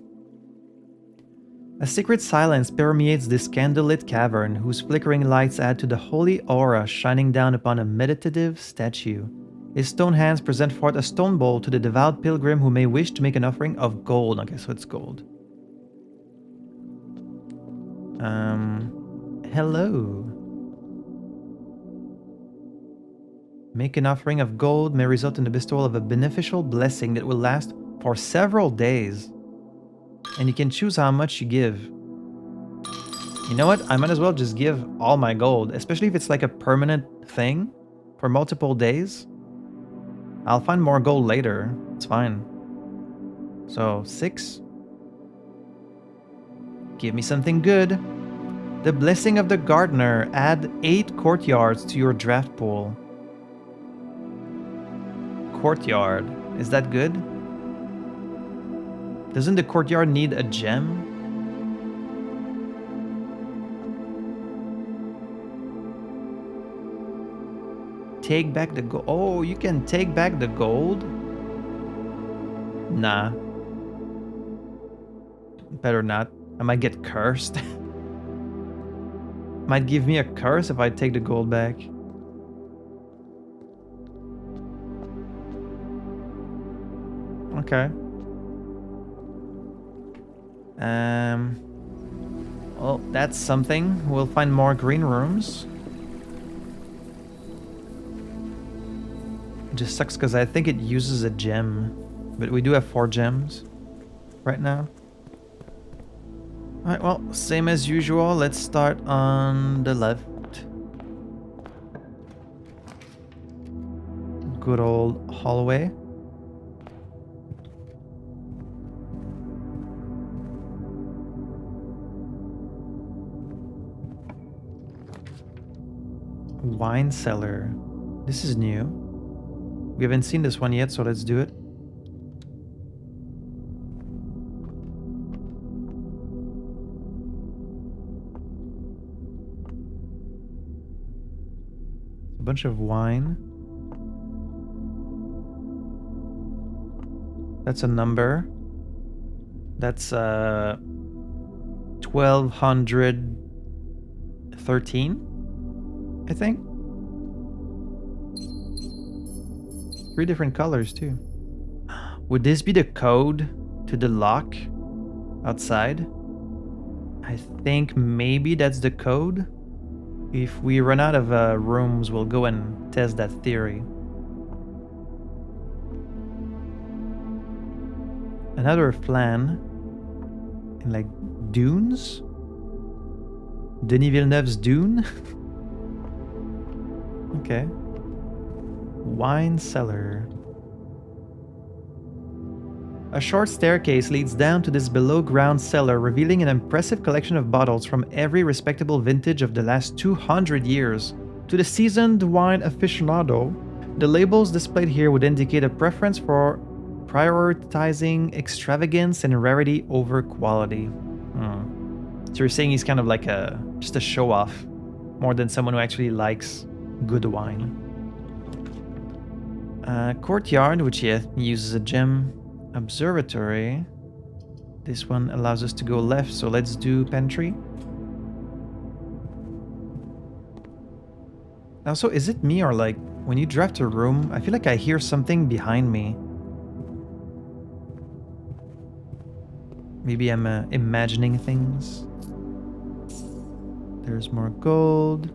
S1: A secret silence permeates this candlelit cavern, whose flickering lights add to the holy aura shining down upon a meditative statue. His stone hands present forth a stone bowl to the devout pilgrim who may wish to make an offering of gold. Okay, so it's gold. Hello. Make an offering of gold may result in the bestowal of a beneficial blessing that will last for several days. And you can choose how much you give. You know what? I might as well just give all my gold, especially if it's like a permanent thing for multiple days. I'll find more gold later. It's fine. So, 6. Give me something good. The blessing of the gardener. Add 8 courtyards to your draft pool. Courtyard. Is that good? Doesn't the courtyard need a gem? Take back the gold. Oh, you can take back the gold? Nah. Better not. I might get cursed. Might give me a curse if I take the gold back. Okay. Well, that's something. We'll find more green rooms. It just sucks because I think it uses a gem. But we do have 4 gems right now. Alright, well, same as usual. Let's start on the left. Good old hallway. Wine cellar. This is new. We haven't seen this one yet, so let's do it. A bunch of wine. That's a number. That's 1213. I think. 3 different colors too. Would this be the code to the lock outside? I think maybe that's the code. If we run out of rooms, we'll go and test that theory. Another flan in like dunes. Denis Villeneuve's Dune. Okay. Wine cellar. A short staircase leads down to this below-ground cellar, revealing an impressive collection of bottles from every respectable vintage of the last 200 years. To the seasoned wine aficionado, the labels displayed here would indicate a preference for prioritizing extravagance and rarity over quality. So you're saying he's kind of like just a show-off, more than someone who actually likes good wine. Courtyard, which uses a gem. Observatory. This one allows us to go left, so let's do pantry. Also, is it me or like when you draft a room, I feel like I hear something behind me. Maybe I'm imagining things. There's more gold.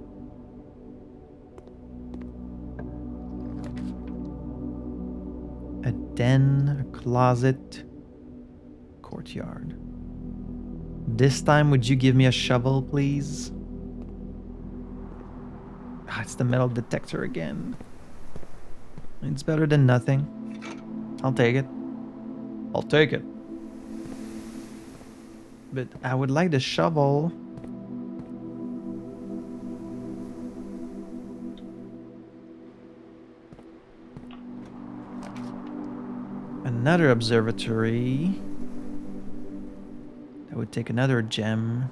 S1: A den, a closet, courtyard. This time, would you give me a shovel, please? Ah, it's the metal detector again. It's better than nothing. I'll take it. I'll take it. But I would like the shovel. Another observatory. That would take another gem.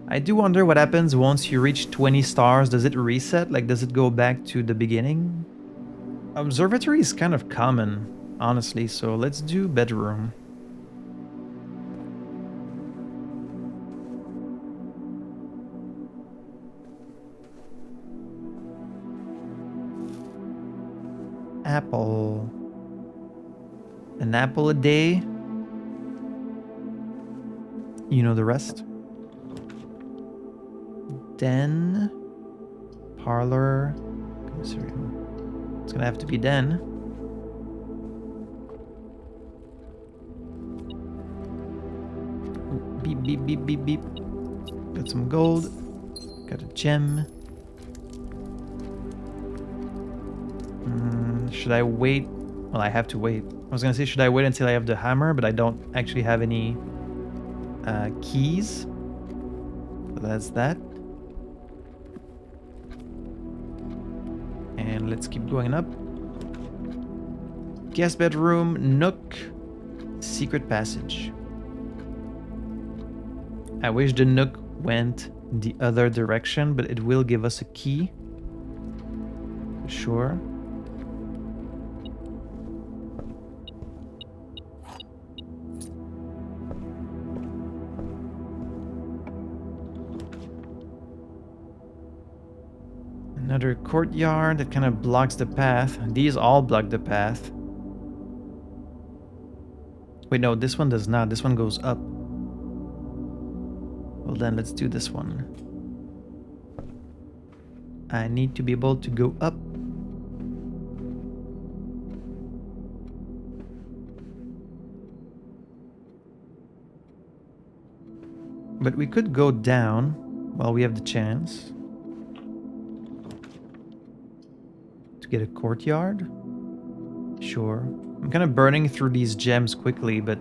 S1: I do wonder what happens once you reach 20 stars. Does it reset? Like, does it go back to the beginning? Observatory is kind of common, honestly, so let's do bedroom. apple. An apple a day. You know the rest. Den. Parlor. Commissarium. It's gonna have to be den. Beep, beep, beep, beep, beep. Got some gold. Got a gem. Should I wait? Well, I have to wait. I was gonna say, should I wait until I have the hammer? But I don't actually have any keys. So that's that. And let's keep going up. Guest bedroom, nook, secret passage. I wish the nook went the other direction, but it will give us a key. Sure. Another courtyard that kind of blocks the path. These all block the path. Wait, no, this one does not. This one goes up. Well, then let's do this one. I need to be able to go up. But we could go down while we have the chance. To get a courtyard? Sure. I'm kind of burning through these gems quickly, but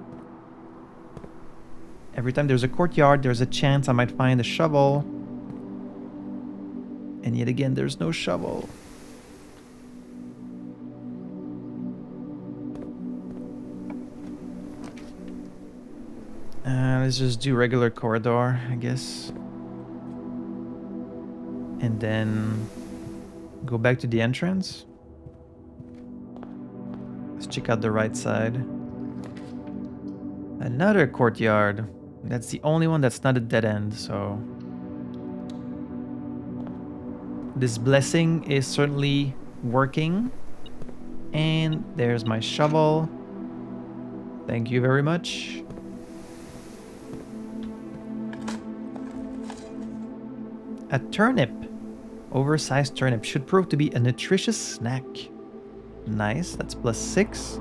S1: every time there's a courtyard, there's a chance I might find a shovel. And yet again, there's no shovel. Let's just do regular corridor, I guess. And then go back to the entrance. Let's check out the right side. Another courtyard. That's the only one that's not a dead end, so... This blessing is certainly working. And there's my shovel. Thank you very much. A turnip. Oversized turnip should prove to be a nutritious snack. Nice, that's +6.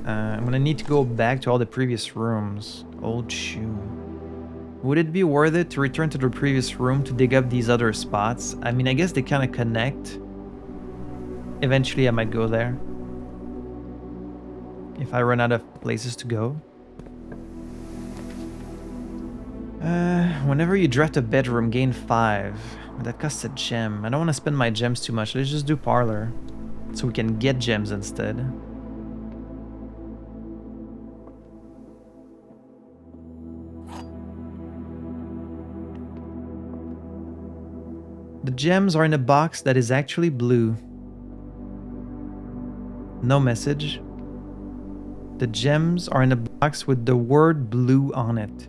S1: I'm gonna need to go back to all the previous rooms. Old shoe. Would it be worth it to return to the previous room to dig up these other spots? I mean, I guess they kind of connect. Eventually I might go there. If I run out of places to go. Whenever you draft a bedroom, gain 5. That costs a gem. I don't want to spend my gems too much. Let's just do parlor. So we can get gems instead. The gems are in a box that is actually blue. No message. The gems are in a box with the word blue on it.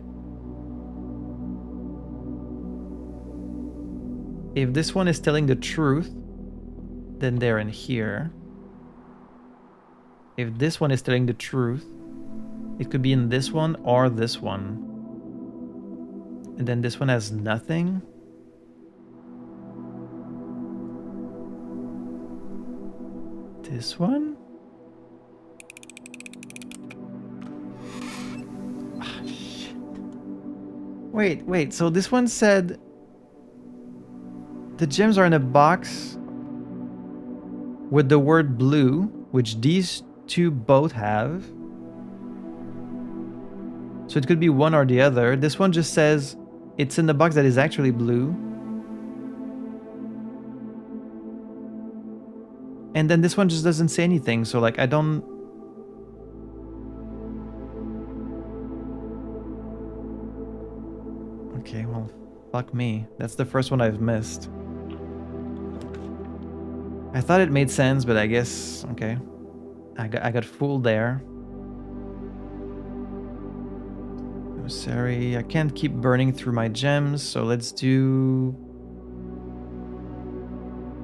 S1: If this one is telling the truth, then they're in here. If this one is telling the truth, it could be in this one or this one. And then this one has nothing. This one? Ah, shit. Wait, so this one said the gems are in a box with the word blue, which these two both have. So it could be one or the other. This one just says it's in the box that is actually blue. And then this one just doesn't say anything, so like I don't... Okay, well, fuck me. That's the first one I've missed. I thought it made sense, but I guess... Okay. I got fooled there. I'm sorry, I can't keep burning through my gems, so let's do...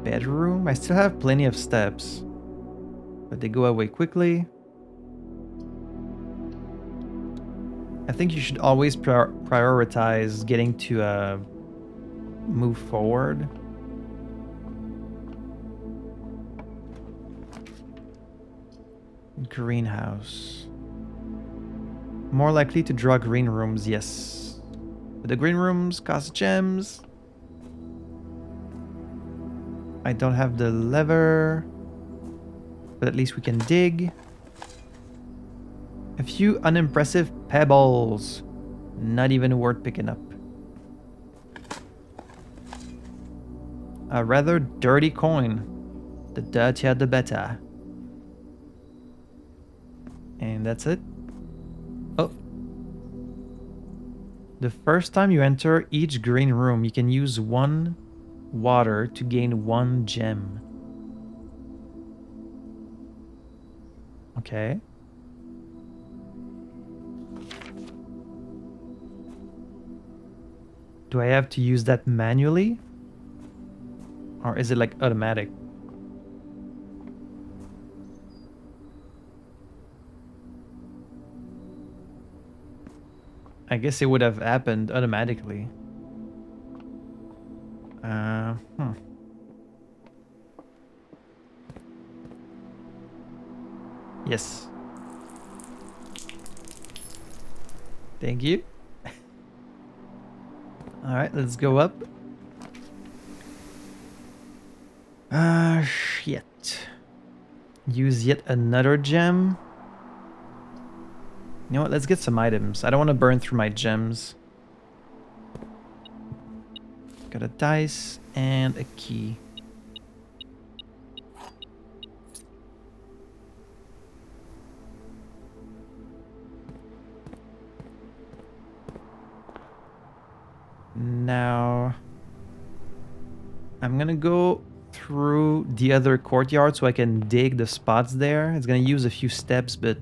S1: Bedroom? I still have plenty of steps, but they go away quickly. I think you should always prioritize getting to move forward. Greenhouse. More likely to draw green rooms, yes. But the green rooms cost gems. I don't have the lever, but at least we can dig. A few unimpressive pebbles. Not even worth picking up. A rather dirty coin. The dirtier the better. And that's it. Oh. The first time you enter each green room, you can use 1 water to gain 1 gem. Okay. Do I have to use that manually? Or is it like automatic? I guess it would have happened automatically. Yes. Thank you. Alright, let's go up. Shit. Use yet another gem. You know what, let's get some items. I don't want to burn through my gems. Got a dice and a key. Now, I'm gonna go through the other courtyard so I can dig the spots there. It's gonna use a few steps, but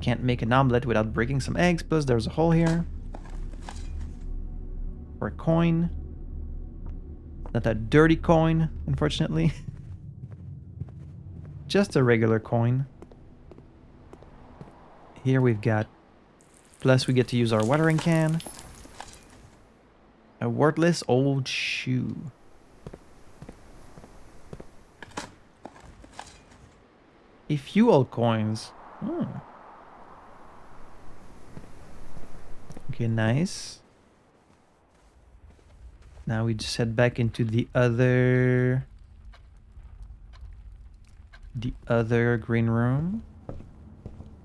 S1: can't make an omelet without breaking some eggs. Plus, there's a hole here for a coin. Not a dirty coin, unfortunately. Just a regular coin. Here we've got. Plus, we get to use our watering can. A worthless old shoe. A fuel coins. Hmm. Okay, nice. Now we just head back into the other green room.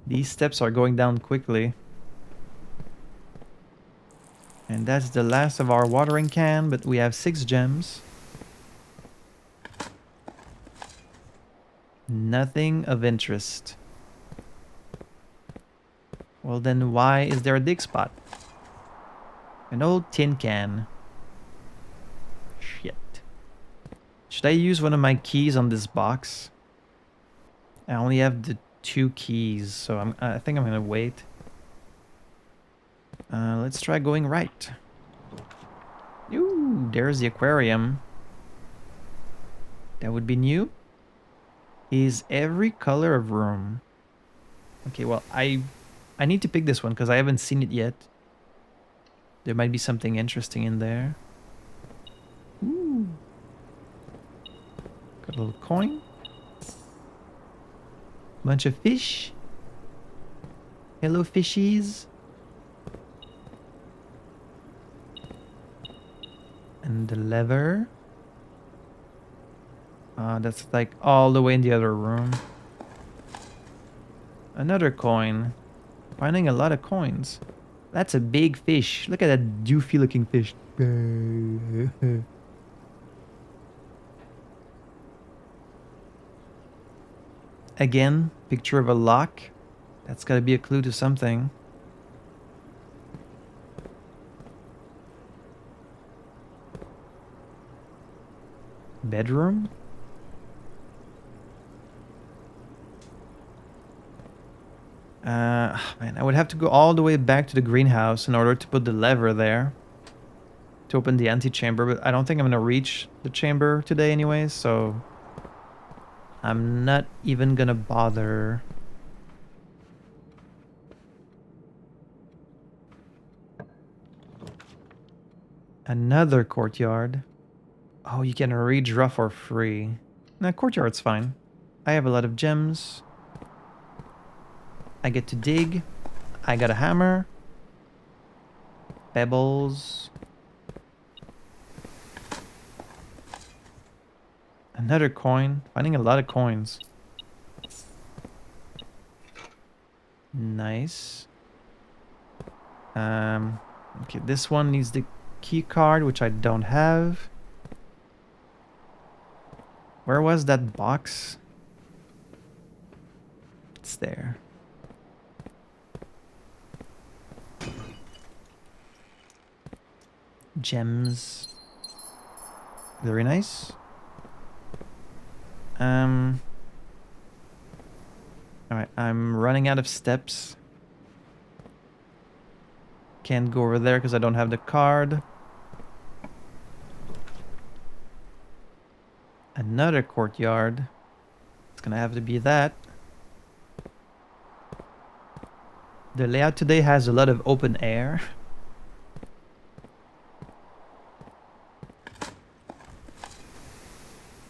S1: These steps are going down quickly. And that's the last of our watering can, but we have 6 gems. Nothing of interest. Well then, why is there a dig spot? An old tin can. Shit. Should I use one of my keys on this box? I only have the 2 keys, so I think I'm gonna wait. Let's try going right. Ooh, there's the aquarium. That would be new. Is every color of room. Okay, well, I need to pick this one because I haven't seen it yet. There might be something interesting in there. Ooh. Got a little coin. Bunch of fish. Hello, fishies. And the lever. That's like all the way in the other room. Another coin. Finding a lot of coins. That's a big fish. Look at that doofy looking fish. Again, picture of a lock. That's gotta be a clue to something. Bedroom? Man, I would have to go all the way back to the greenhouse in order to put the lever there. to open the antechamber, but I don't think I'm gonna reach the chamber today anyways, so I'm not even gonna bother. Another courtyard. Oh, you can redraw for free. Nah, courtyard's fine. I have a lot of gems. I get to dig. I got a hammer. Pebbles. Another coin. Finding a lot of coins. Nice. Okay, this one needs the key card, which I don't have. Where was that box? It's there. Gems. Very nice. Alright, I'm running out of steps. Can't go over there because I don't have the card. Another courtyard. It's gonna have to be that. The layout today has a lot of open air.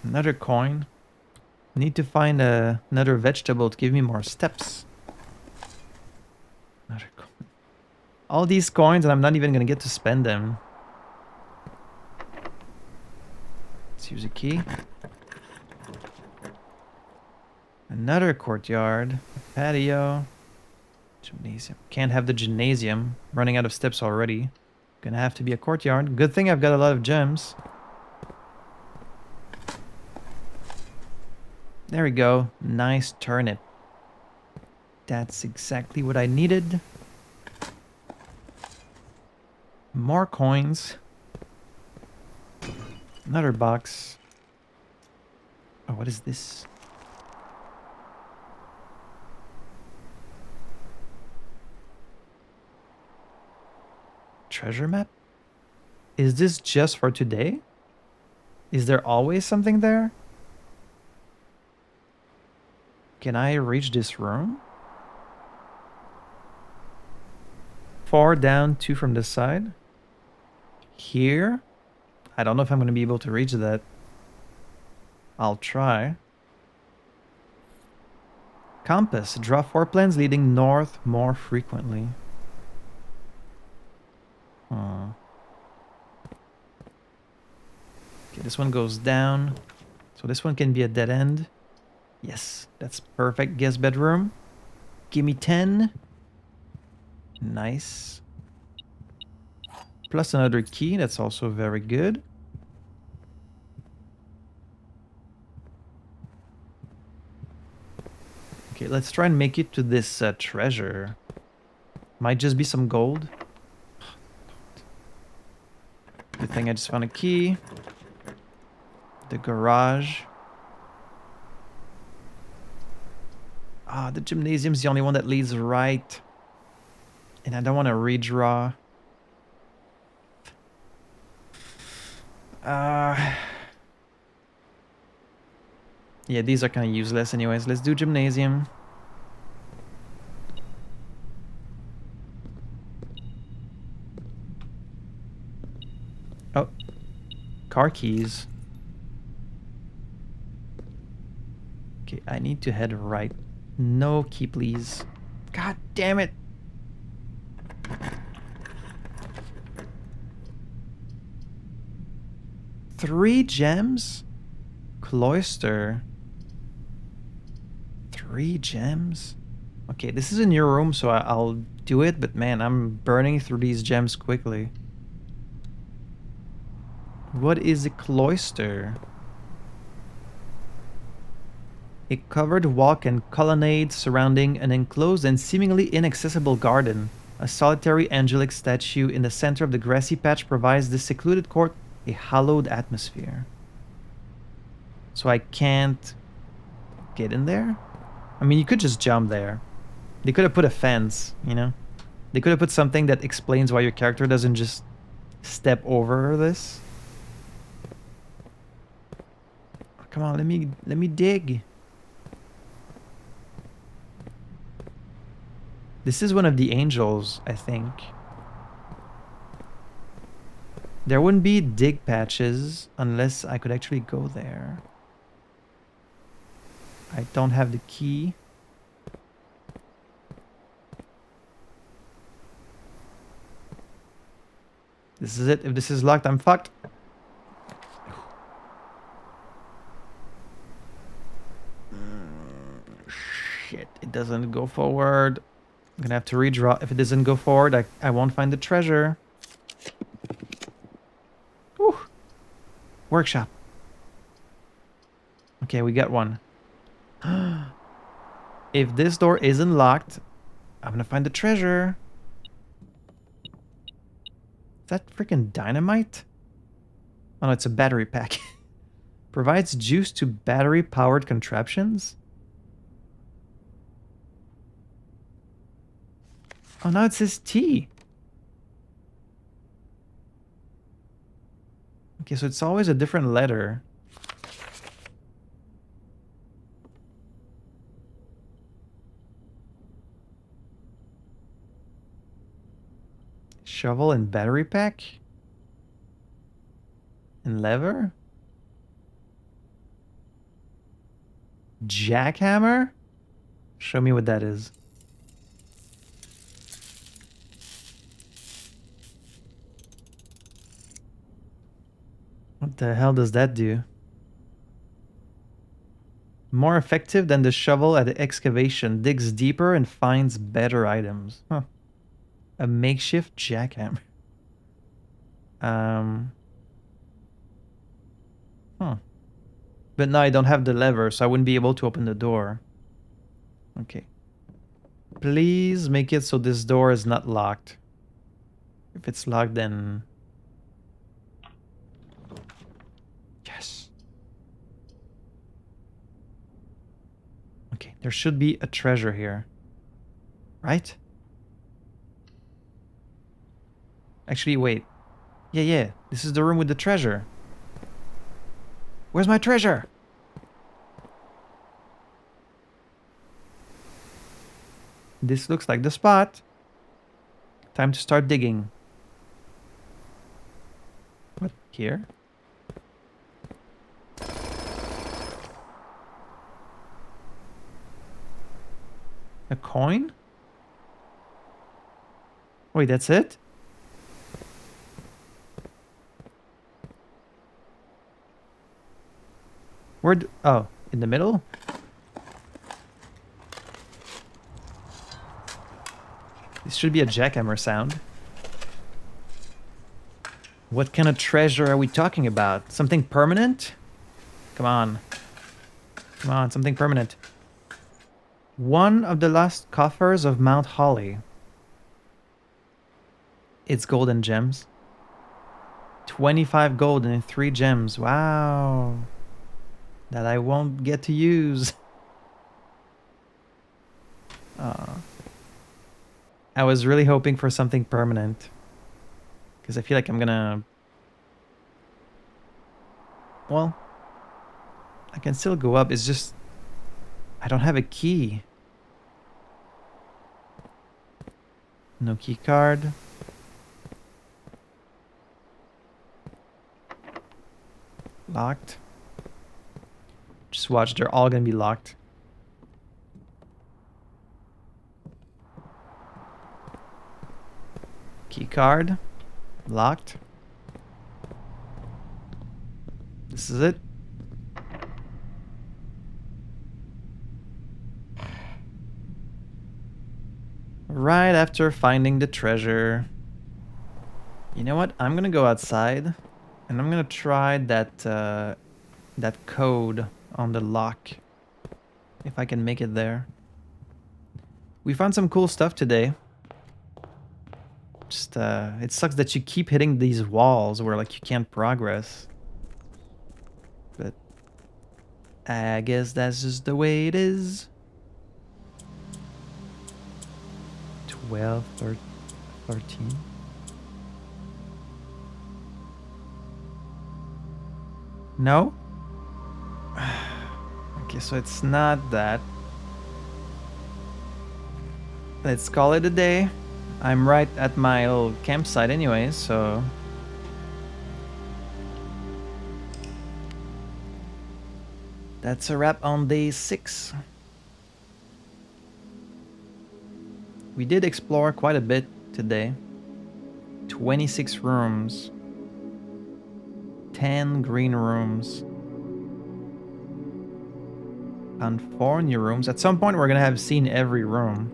S1: Another coin. Need to find another vegetable to give me more steps. Another coin. All these coins and I'm not even gonna get to spend them. Let's use a key. Another courtyard. A patio. Gymnasium. Can't have the gymnasium. Running out of steps already. Gonna have to be a courtyard. Good thing I've got a lot of gems. There we go. Nice turnip. That's exactly what I needed. More coins. Another box. Oh, what is this? Treasure map? Is this just for today? Is there always something there? Can I reach this room? 4 down, 2 from this side. Here? I don't know if I'm going to be able to reach that. I'll try. Compass. Draw 4 plans leading north more frequently. Okay, this one goes down. So this one can be a dead end. Yes, that's perfect. Guest bedroom. Give me 10. Nice. Plus another key. That's also very good. Okay, let's try and make it to this treasure. Might just be some gold. Good thing I just found a key. The garage. Ah, the gymnasium's the only one that leads right. And I don't want to redraw. Yeah, these are kind of useless anyways. Let's do gymnasium. Oh. Car keys. Okay, I need to head right. No key, please. God damn it. Three gems? Cloister. 3 gems? Okay, this is in your room, so I'll do it, but man, I'm burning through these gems quickly. What is a cloister? A covered walk and colonnade surrounding an enclosed and seemingly inaccessible garden. A solitary angelic statue in the center of the grassy patch provides this secluded court a hallowed atmosphere. So I can't get in there? I mean, you could just jump there. They could have put a fence, you know? They could have put something that explains why your character doesn't just step over this. Come on, let me dig. This is one of the angels, I think. There wouldn't be dig patches unless I could actually go there. I don't have the key. This is it. If this is locked, I'm fucked. Shit, it doesn't go forward. I'm gonna have to redraw. If it doesn't go forward, I won't find the treasure. Whew. Workshop. Okay, we got one. If this door isn't locked, I'm gonna find the treasure. Is that freaking dynamite? Oh no, it's a battery pack. Provides juice to battery-powered contraptions? Oh, now it says tea. Okay, so it's always a different letter. Shovel and battery pack? And lever? Jackhammer? Show me what that is. What the hell does that do? More effective than the shovel at the excavation. Digs deeper and finds better items. Huh. A makeshift jackhammer. Huh. But no, I don't have the lever, so I wouldn't be able to open the door. Okay. Please make it so this door is not locked. If it's locked, then... Yes. Okay, there should be a treasure here. Right? Actually, wait. Yeah. This is the room with the treasure. Where's my treasure? This looks like the spot. Time to start digging. What? Here? A coin? Wait, that's it? Oh, in the middle? This should be a jackhammer sound. What kind of treasure are we talking about? Something permanent? Come on. Come on, something permanent. One of the lost coffers of Mount Holly. It's gold and gems. 25 gold and 3 gems. Wow. That I won't get to use. I was really hoping for something permanent. Because I feel like I'm gonna... Well, I can still go up. It's just... I don't have a key. No key card. Locked. Just watch, they're all gonna be locked. Key card. Locked. This is it. Right after finding the treasure. You know what? I'm gonna go outside and I'm gonna try that that code on the lock. If I can make it there. We found some cool stuff today. Just it sucks that you keep hitting these walls where like you can't progress. But I guess that's just the way it is. 12, 13. No? Okay, so it's not that. Let's call it a day. I'm right at my little campsite anyway, so... That's a wrap on day 6. We did explore quite a bit today. 26 rooms. 10 green rooms. And 4 new rooms. At some point we're gonna have seen every room.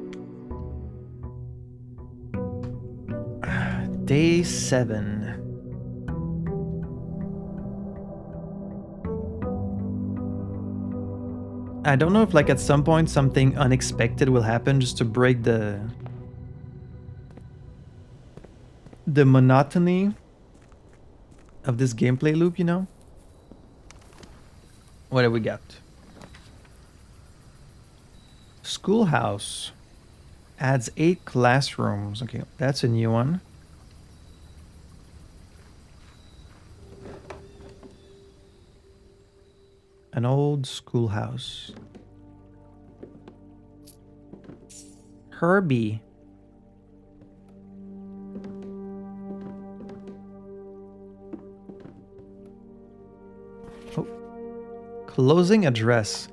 S1: Day 7. I don't know if like at some point something unexpected will happen just to break the monotony of this gameplay loop, you know? What do we got? Schoolhouse adds 8 classrooms. Okay, that's a new one. An old schoolhouse. Herbie. Oh. Closing address.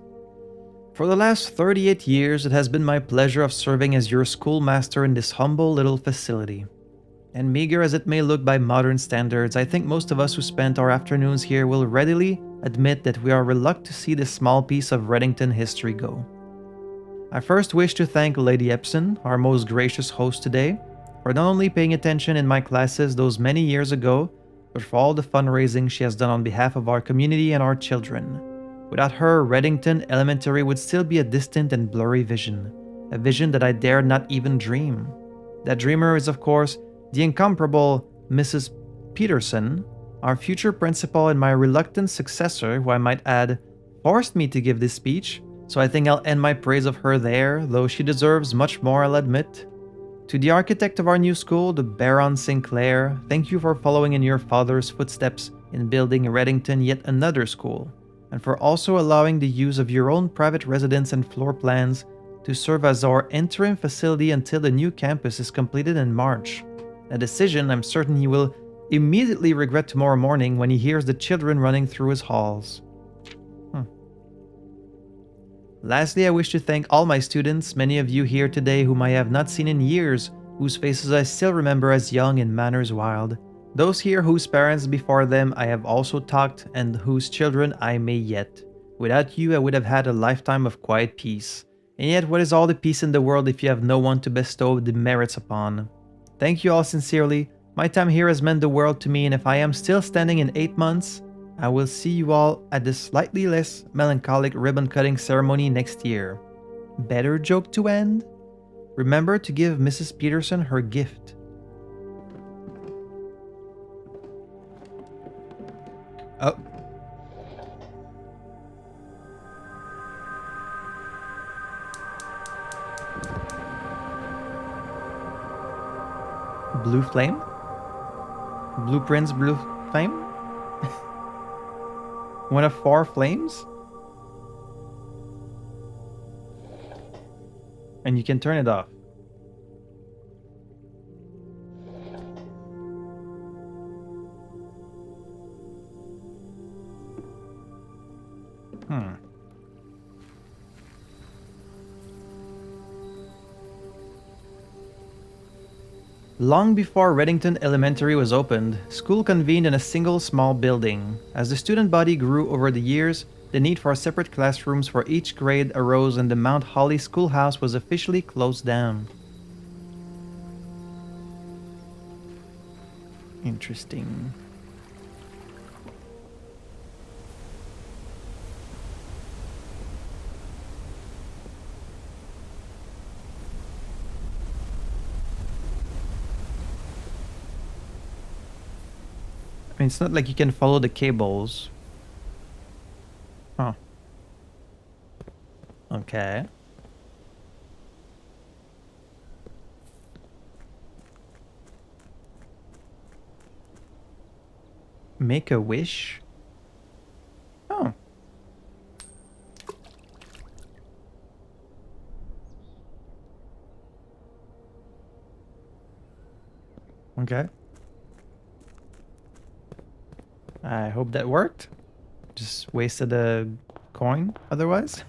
S1: For the last 38 years, it has been my pleasure of serving as your schoolmaster in this humble little facility. And meager as it may look by modern standards, I think most of us who spent our afternoons here will readily admit that we are reluctant to see this small piece of Reddington history go. I first wish to thank Lady Epson, our most gracious host today, for not only paying attention in my classes those many years ago, but for all the fundraising she has done on behalf of our community and our children. Without her, Reddington Elementary would still be a distant and blurry vision, a vision that I dared not even dream. That dreamer is, of course, the incomparable Mrs. Peterson, our future principal and my reluctant successor, who I might add, forced me to give this speech, so I think I'll end my praise of her there, though she deserves much more, I'll admit. To the architect of our new school, the Baron Sinclair, thank you for following in your father's footsteps in building Reddington yet another school, and for also allowing the use of your own private residence and floor plans to serve as our interim facility until the new campus is completed in March. A decision I'm certain he will immediately regret tomorrow morning when he hears the children running through his halls. Lastly, I wish to thank all my students, many of you here today whom I have not seen in years, whose faces I still remember as young and manners wild. Those here whose parents before them I have also talked and whose children I may yet. Without you, I would have had a lifetime of quiet peace. And yet, what is all the peace in the world if you have no one to bestow the merits upon? Thank you all sincerely. My time here has meant the world to me, and if I am still standing in 8 months, I will see you all at the slightly less melancholic ribbon-cutting ceremony next year. Better joke to end? Remember to give Mrs. Peterson her gift. Oh. Blue flame? Blueprints blue flame? One of 4 flames? And you can turn it off. Long before Reddington Elementary was opened, school convened in a single small building. As the student body grew over the years, the need for separate classrooms for each grade arose and the Mount Holly Schoolhouse was officially closed down. Interesting. I mean, it's not like you can follow the cables. Huh. Okay. Make a wish? Okay. I hope that worked. Just wasted a coin otherwise.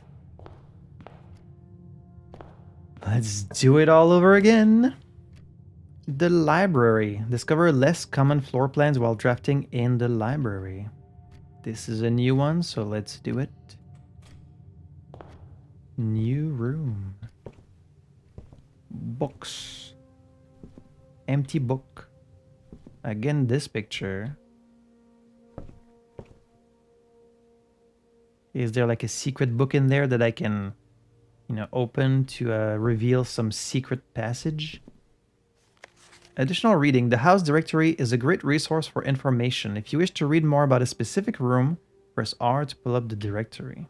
S1: Let's do it all over again. The library. Discover less common floor plans while drafting in the library. This is a new one, so let's do it. New room. Books. Empty book. Again, this picture. Is there like a secret book in there that I can, open to reveal some secret passage? Additional reading. The house directory is a great resource for information. If you wish to read more about a specific room, press R to pull up the directory.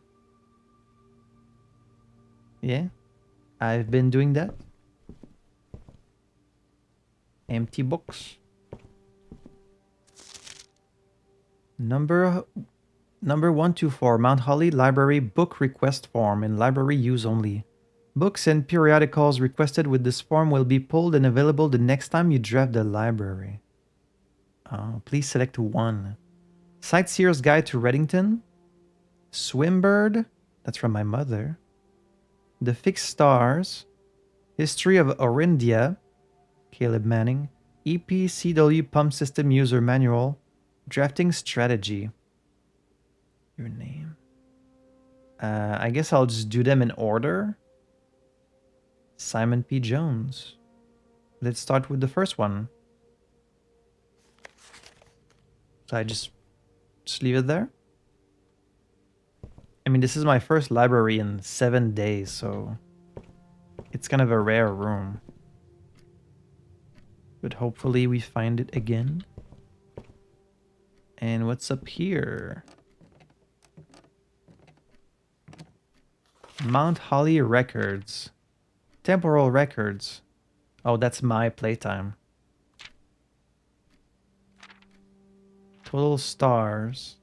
S1: Yeah, I've been doing that. Empty books. Number 124, Mount Holly Library Book Request Form in library use only. Books and periodicals requested with this form will be pulled and available the next time you draft the library. Please select one. Sightseer's Guide to Reddington. Swimbird. That's from my mother. The Fixed Stars. History of Orindia. Caleb Manning. EPCW Pump System User Manual. Drafting Strategy. Your name. I guess I'll just do them in order. Simon P. Jones. Let's start with the first one. So I just leave it there. I mean, this is my first library in 7 days, so it's kind of a rare room. But hopefully we find it again. And what's up here? Mount Holly Records. Temporal Records. Oh, that's my playtime. Total stars.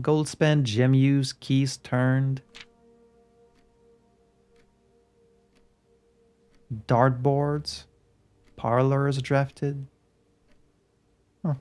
S1: Gold spent, gem use, keys turned. Dartboards. Parlors drafted. Huh.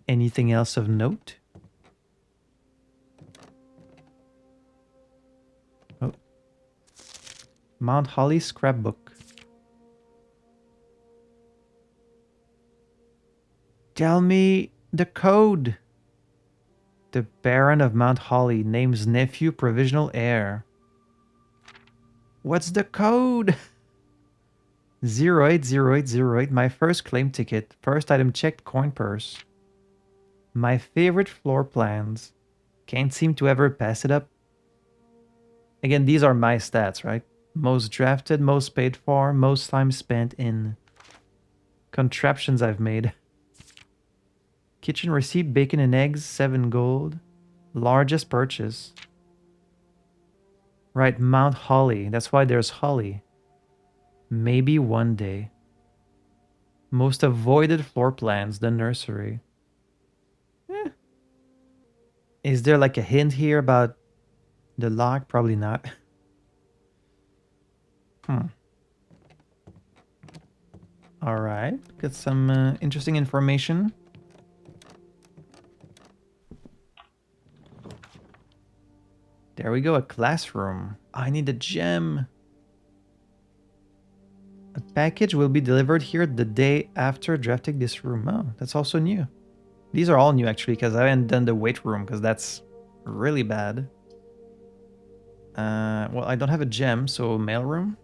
S1: Anything else of note? Oh. Mount Holly scrapbook. Tell me the code. The Baron of Mount Holly names nephew provisional heir. What's the code? 080808. My first claim ticket. First item checked, coin purse. My favorite floor plans. Can't seem to ever pass it up. Again, these are my stats, right? Most drafted, most paid for, most time spent in. Contraptions I've made. Kitchen receipt, bacon and eggs, 7 gold. Largest purchase. Right, Mount Holly. That's why there's Holly. Maybe one day. Most avoided floor plans, the nursery. Is there like a hint here about the lock? Probably not. Alright, got some interesting information. There we go, a classroom. I need a gem. A package will be delivered here the day after drafting this room. Oh, that's also new. These are all new actually, because I haven't done the weight room, because that's really bad. Well, I don't have a gem, so mailroom.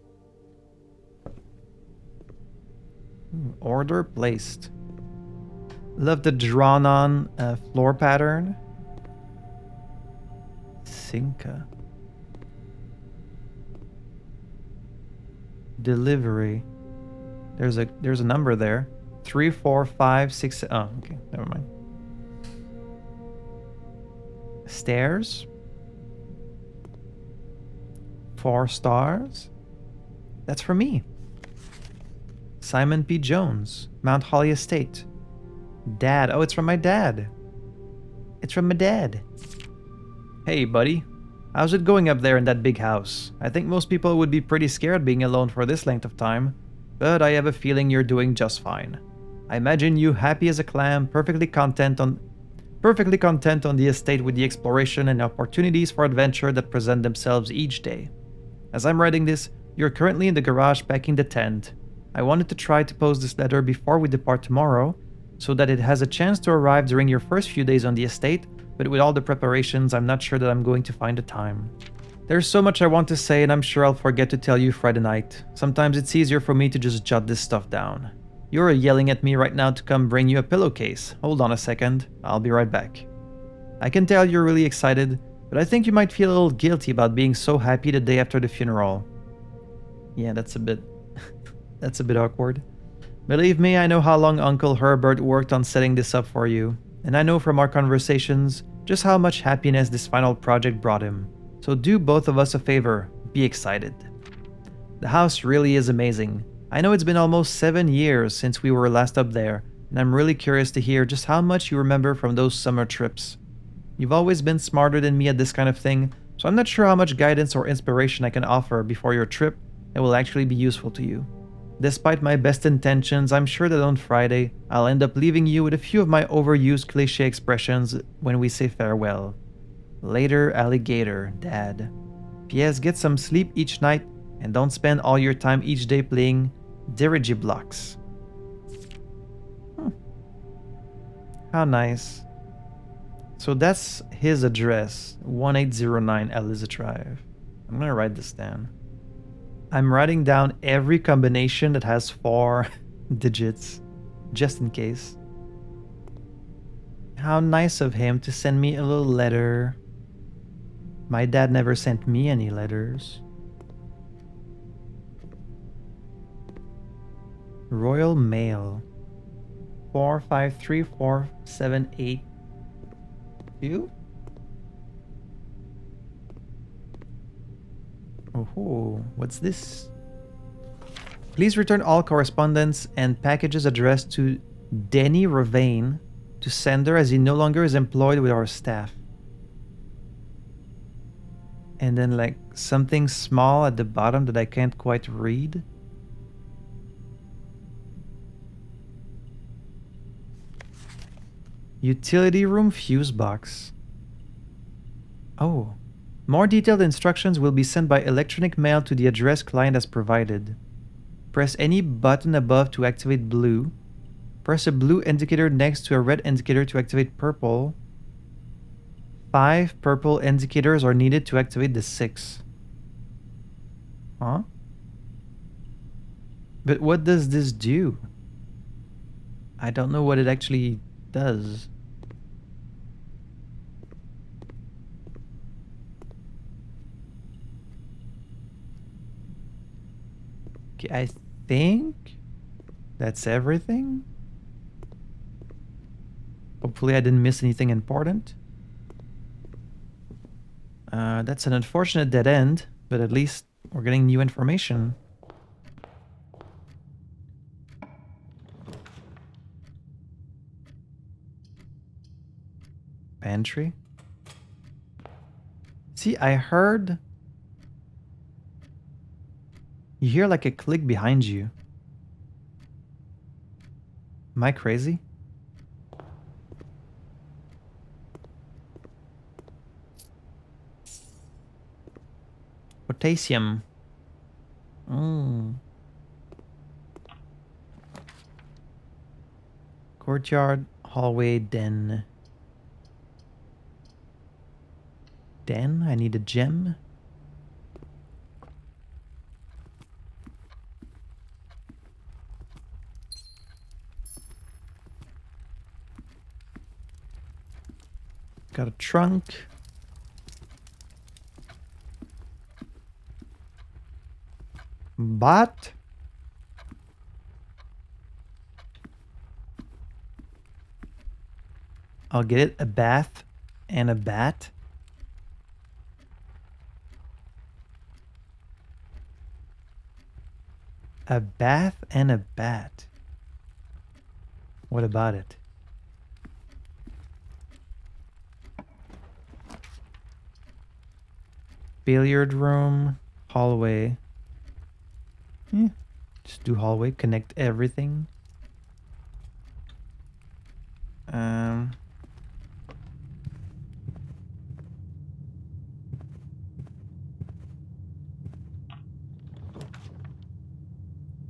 S1: Order placed. Love the drawn-on floor pattern. Sinka. Delivery. There's a number there. 3, 4, 5, 6. Oh, okay. Never mind. Stairs. 4 stars. That's for me. Simon P. Jones, Mount Holly Estate. Dad. Oh, it's from my dad. It's from my dad. Hey, buddy. How's it going up there in that big house? I think most people would be pretty scared being alone for this length of time, but I have a feeling you're doing just fine. I imagine you happy as a clam, perfectly content on the estate with the exploration and opportunities for adventure that present themselves each day. As I'm writing this, you're currently in the garage packing the tent. I wanted to try to post this letter before we depart tomorrow, so that it has a chance to arrive during your first few days on the estate, but with all the preparations, I'm not sure that I'm going to find the time. There's so much I want to say, and I'm sure I'll forget to tell you Friday night. Sometimes it's easier for me to just jot this stuff down. You're yelling at me right now to come bring you a pillowcase. Hold on a second, I'll be right back. I can tell you're really excited, but I think you might feel a little guilty about being so happy the day after the funeral. Yeah, that's a bit awkward. Believe me, I know how long Uncle Herbert worked on setting this up for you, and I know from our conversations just how much happiness this final project brought him. So do both of us a favor, be excited. The house really is amazing. I know it's been almost 7 years since we were last up there, and I'm really curious to hear just how much you remember from those summer trips. You've always been smarter than me at this kind of thing, so I'm not sure how much guidance or inspiration I can offer before your trip that will actually be useful to you. Despite my best intentions, I'm sure that on Friday, I'll end up leaving you with a few of my overused cliché expressions when we say farewell. Later, alligator, Dad. P.S. Get some sleep each night and don't spend all your time each day playing dirigiblocks. How nice. So that's his address, 1809 Eliza Drive. I'm gonna write this down. I'm writing down every combination that has 4 digits, just in case. How nice of him to send me a little letter. My dad never sent me any letters. Royal Mail. 4534782. Oh, what's this? Please return all correspondence and packages addressed to Denny Ravane to sender as he no longer is employed with our staff. And then like something small at the bottom that I can't quite read. Utility room fuse box. Oh. More detailed instructions will be sent by electronic mail to the address client as provided. Press any button above to activate blue. Press a blue indicator next to a red indicator to activate purple. 5 purple indicators are needed to activate the 6. Huh? But what does this do? I don't know what it actually does. I think that's everything. Hopefully I didn't miss anything important. That's an unfortunate dead end, but at least we're getting new information. Pantry. See, I heard... You hear like a click behind you. Am I crazy? Potassium. Courtyard, hallway, den. Den? I need a gem. Got a trunk. But I'll get it, a bath and a bat. A bath and a bat. What about it? Billiard room, hallway. Just do hallway, connect everything.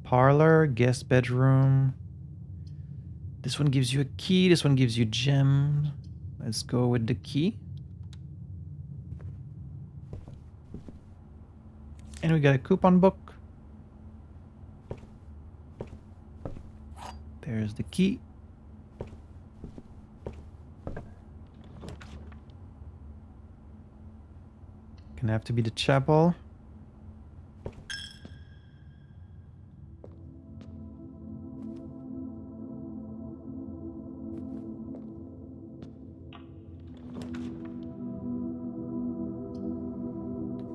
S1: Parlor, guest bedroom. This one gives you a key, this one gives you gem. Let's go with the key. And we got a coupon book. There's the key. Gonna have to be the chapel.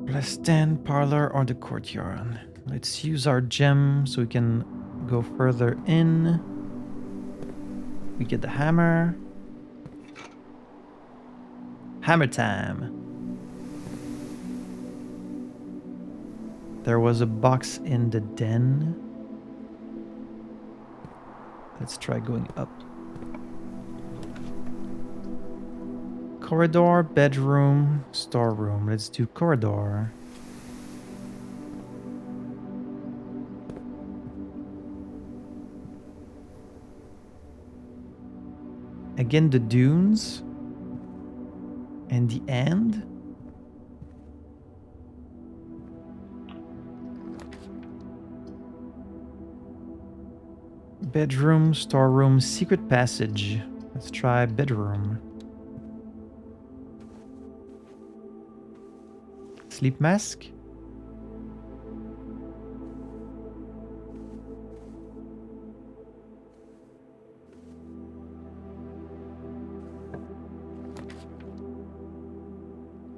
S1: Let's stand, parlor, or the courtyard. Let's use our gem so we can go further in. We get the hammer. Hammer time. There was a box in the den. Let's try going up. Corridor, bedroom, storeroom. Let's do corridor. Again, the dunes. And the end. Bedroom, storeroom, secret passage. Let's try bedroom. Sleep mask.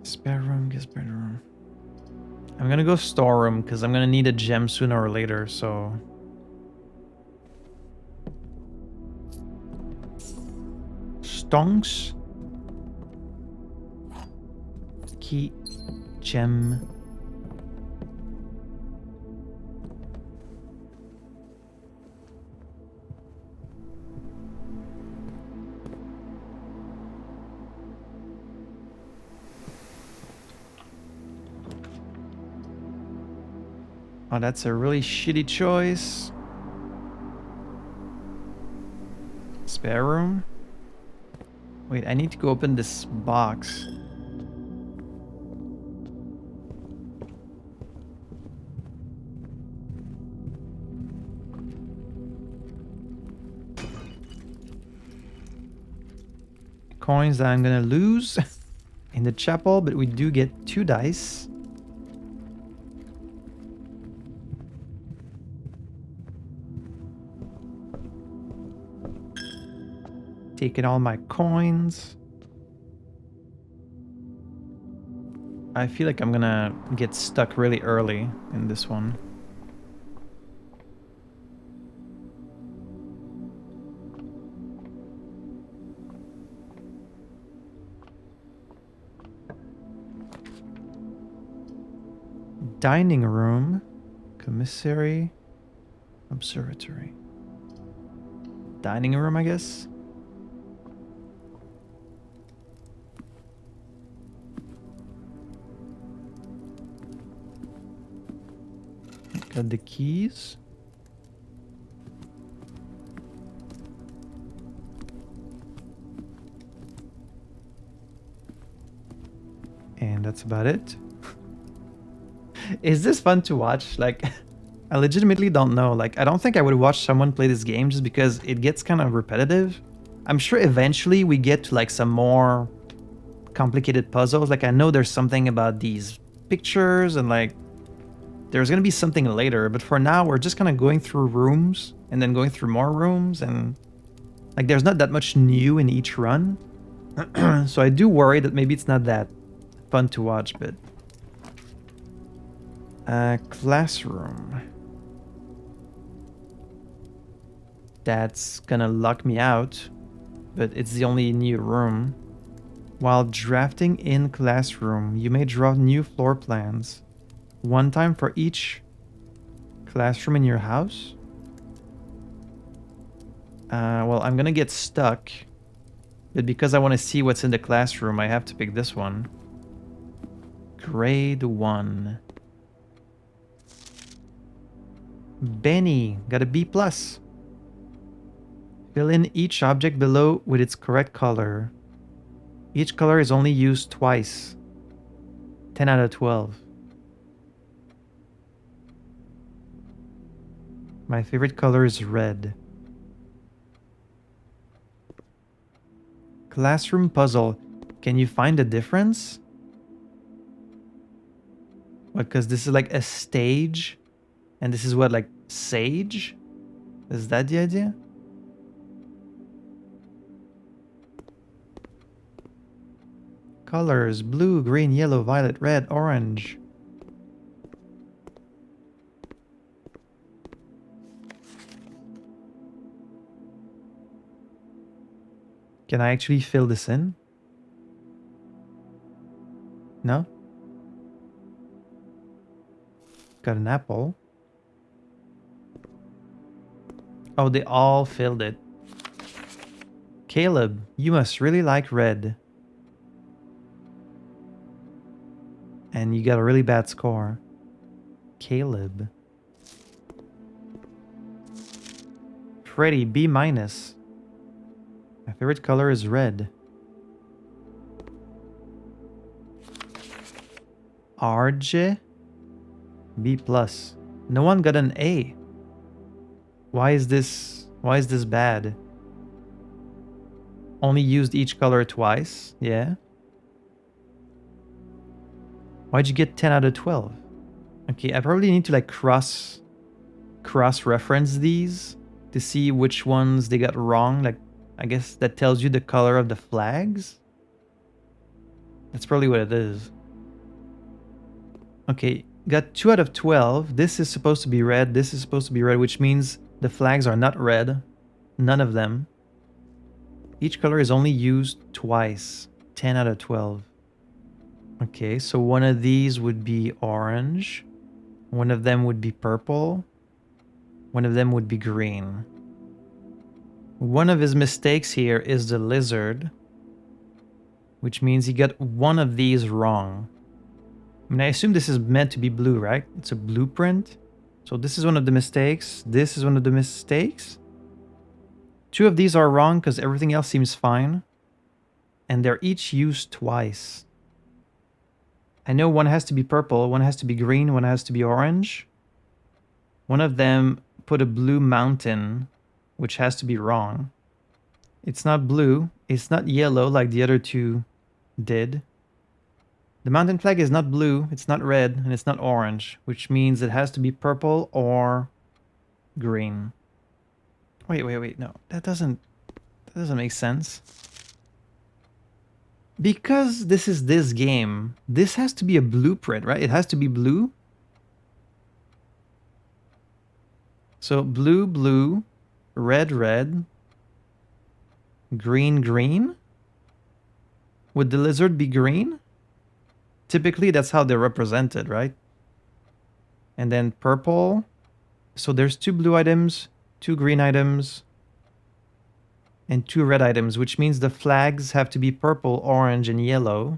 S1: Spare room, guest bedroom. I'm gonna go storeroom because I'm gonna need a gem sooner or later, so. Stonks. Key. Gem. Oh, that's a really shitty choice. Spare room? Wait, I need to go open this box. Coins that I'm gonna lose in the chapel, but we do get 2 dice. Taking all my coins. I feel like I'm gonna get stuck really early in this one. Dining room, commissary, observatory. Dining room, I guess. Got the keys. And that's about it. Is this fun to watch? Like, I legitimately don't know. Like, I don't think I would watch someone play this game just because it gets kind of repetitive. I'm sure eventually we get to like some more complicated puzzles. Like, I know there's something about these pictures and like there's gonna be something later, but for now we're just kind of going through rooms and then going through more rooms, and like there's not that much new in each run. So I do worry that maybe it's not that fun to watch, but classroom. That's gonna lock me out, but it's the only new room. While drafting in classroom, you may draw new floor plans. One time for each classroom in your house. Well, I'm gonna get stuck. But because I want to see what's in the classroom, I have to pick this one. Grade 1. Benny got a B+. Fill in each object below with its correct color. Each color is only used twice. 10 out of 12. My favorite color is red. Classroom puzzle. Can you find the difference? What, because this is like a stage? And this is what, like, sage? Is that the idea? Colors: blue, green, yellow, violet, red, orange. Can I actually fill this in? No? Got an apple. Oh, they all filled it. Caleb, you must really like red. And you got a really bad score. Caleb. Freddy, B-. My favorite color is red. RJ, B+. No one got an A. Why is this bad? Only used each color twice, yeah. Why'd you get 10 out of 12? Okay, I probably need to like cross-reference these to see which ones they got wrong. Like, I guess that tells you the color of the flags. That's probably what it is. Okay, got 2 out of 12. This is supposed to be red. This is supposed to be red, which means the flags are not red. None of them. Each color is only used twice. 10 out of 12. Okay, so one of these would be orange. One of them would be purple. One of them would be green. One of his mistakes here is the lizard, which means he got one of these wrong. I mean, I assume this is meant to be blue, right? It's a blueprint. So this is one of the mistakes. This is one of the mistakes. 2 of these are wrong because everything else seems fine. And they're each used twice. I know one has to be purple, one has to be green, one has to be orange. One of them put a blue mountain, which has to be wrong. It's not blue, it's not yellow like the other 2 did. The mountain flag is not blue, it's not red, and it's not orange, which means it has to be purple or green. Wait, no, that doesn't make sense. Because this is this game, this has to be a blueprint, right? It has to be blue. So blue, blue, red, red, green, green. Would the lizard be green? Typically, that's how they're represented, right? And then purple. So there's 2 blue items, 2 green items, and 2 red items, which means the flags have to be purple, orange, and yellow.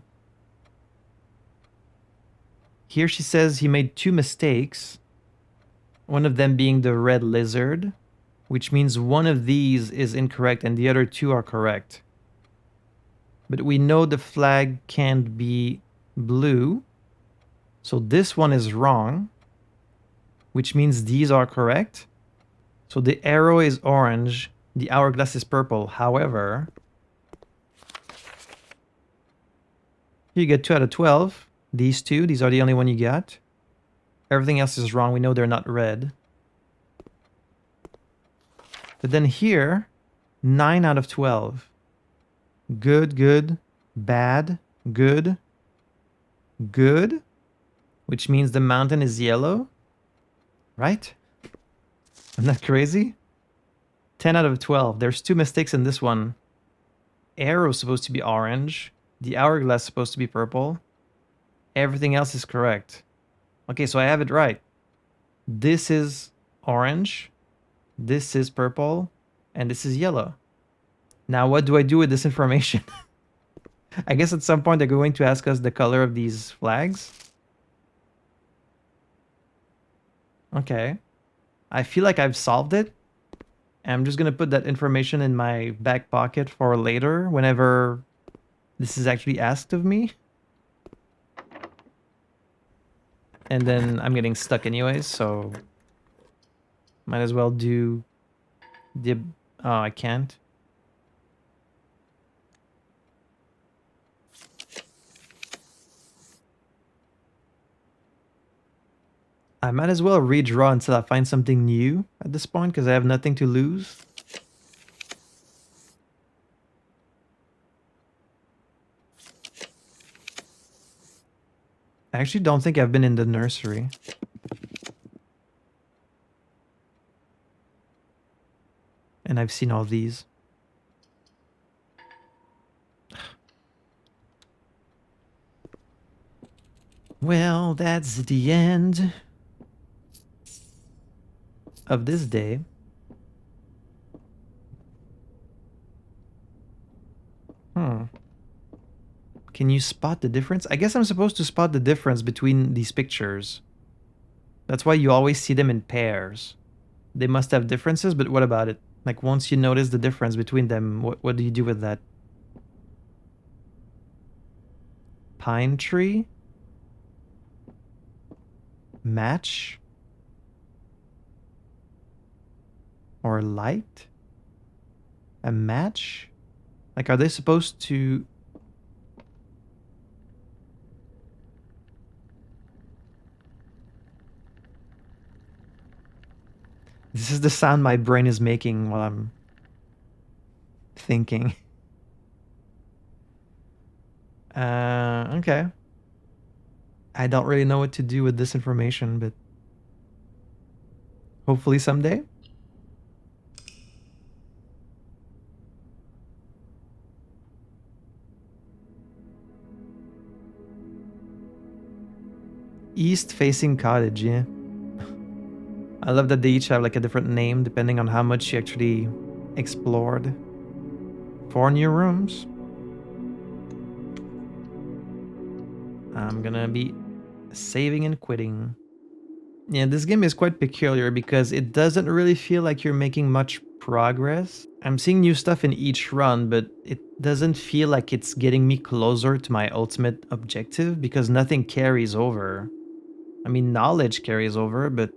S1: Here she says he made 2 mistakes. One of them being the red lizard, which means one of these is incorrect and the other 2 are correct. But we know the flag can't be blue. So this one is wrong, which means these are correct. So the arrow is orange. The hourglass is purple. However, you get 2 out of 12. These 2, these are the only one you got. Everything else is wrong. We know they're not red. But then here, 9 out of 12. Good, good, bad, good, good, which means the mountain is yellow, right? I'm not crazy. 10 out of 12. There's 2 mistakes in this one. Arrow's supposed to be orange. The hourglass is supposed to be purple. Everything else is correct. Okay, so I have it right. This is orange. This is purple. And this is yellow. Now, what do I do with this information? I guess at some point they're going to ask us the color of these flags. Okay. I feel like I've solved it. I'm just going to put that information in my back pocket for later, whenever this is actually asked of me. And then I'm getting stuck anyways, so might as well do the... Oh, I can't. I might as well redraw until I find something new at this point, because I have nothing to lose. I actually don't think I've been in the nursery. And I've seen all these. Well, that's the end of this day. Can you spot the difference? I guess I'm supposed to spot the difference between these pictures. That's why you always see them in pairs. They must have differences, but what about it? Like, once you notice the difference between them, what do you do with that? Pine tree? Match? Or light? A match? Like, are they supposed to... This is the sound my brain is making while I'm thinking. Okay. I don't really know what to do with this information, but hopefully someday. East-facing cottage, yeah. I love that they each have like a different name depending on how much you actually explored. 4 new rooms. I'm gonna be saving and quitting. Yeah, this game is quite peculiar because it doesn't really feel like you're making much progress. I'm seeing new stuff in each run, but it doesn't feel like it's getting me closer to my ultimate objective because nothing carries over. I mean, knowledge carries over, but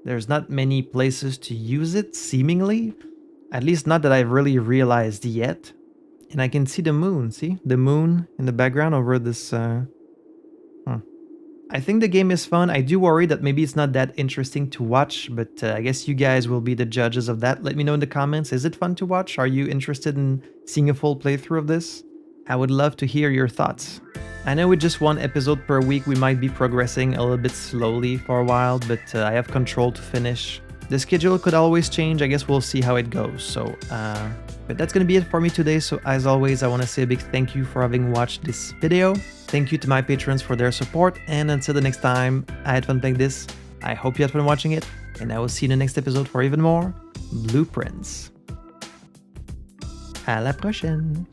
S1: there's not many places to use it, seemingly. At least not that I've really realized yet. And I can see the moon, see? The moon in the background over this... I think the game is fun. I do worry that maybe it's not that interesting to watch, but I guess you guys will be the judges of that. Let me know in the comments. Is it fun to watch? Are you interested in seeing a full playthrough of this? I would love to hear your thoughts. I know with just 1 episode per week, we might be progressing a little bit slowly for a while, but I have control to finish. The schedule could always change. I guess we'll see how it goes. So, but that's going to be it for me today. So as always, I want to say a big thank you for having watched this video. Thank you to my patrons for their support. And until the next time, I had fun playing this. I hope you had fun watching it. And I will see you in the next episode for even more Blueprints. À la prochaine!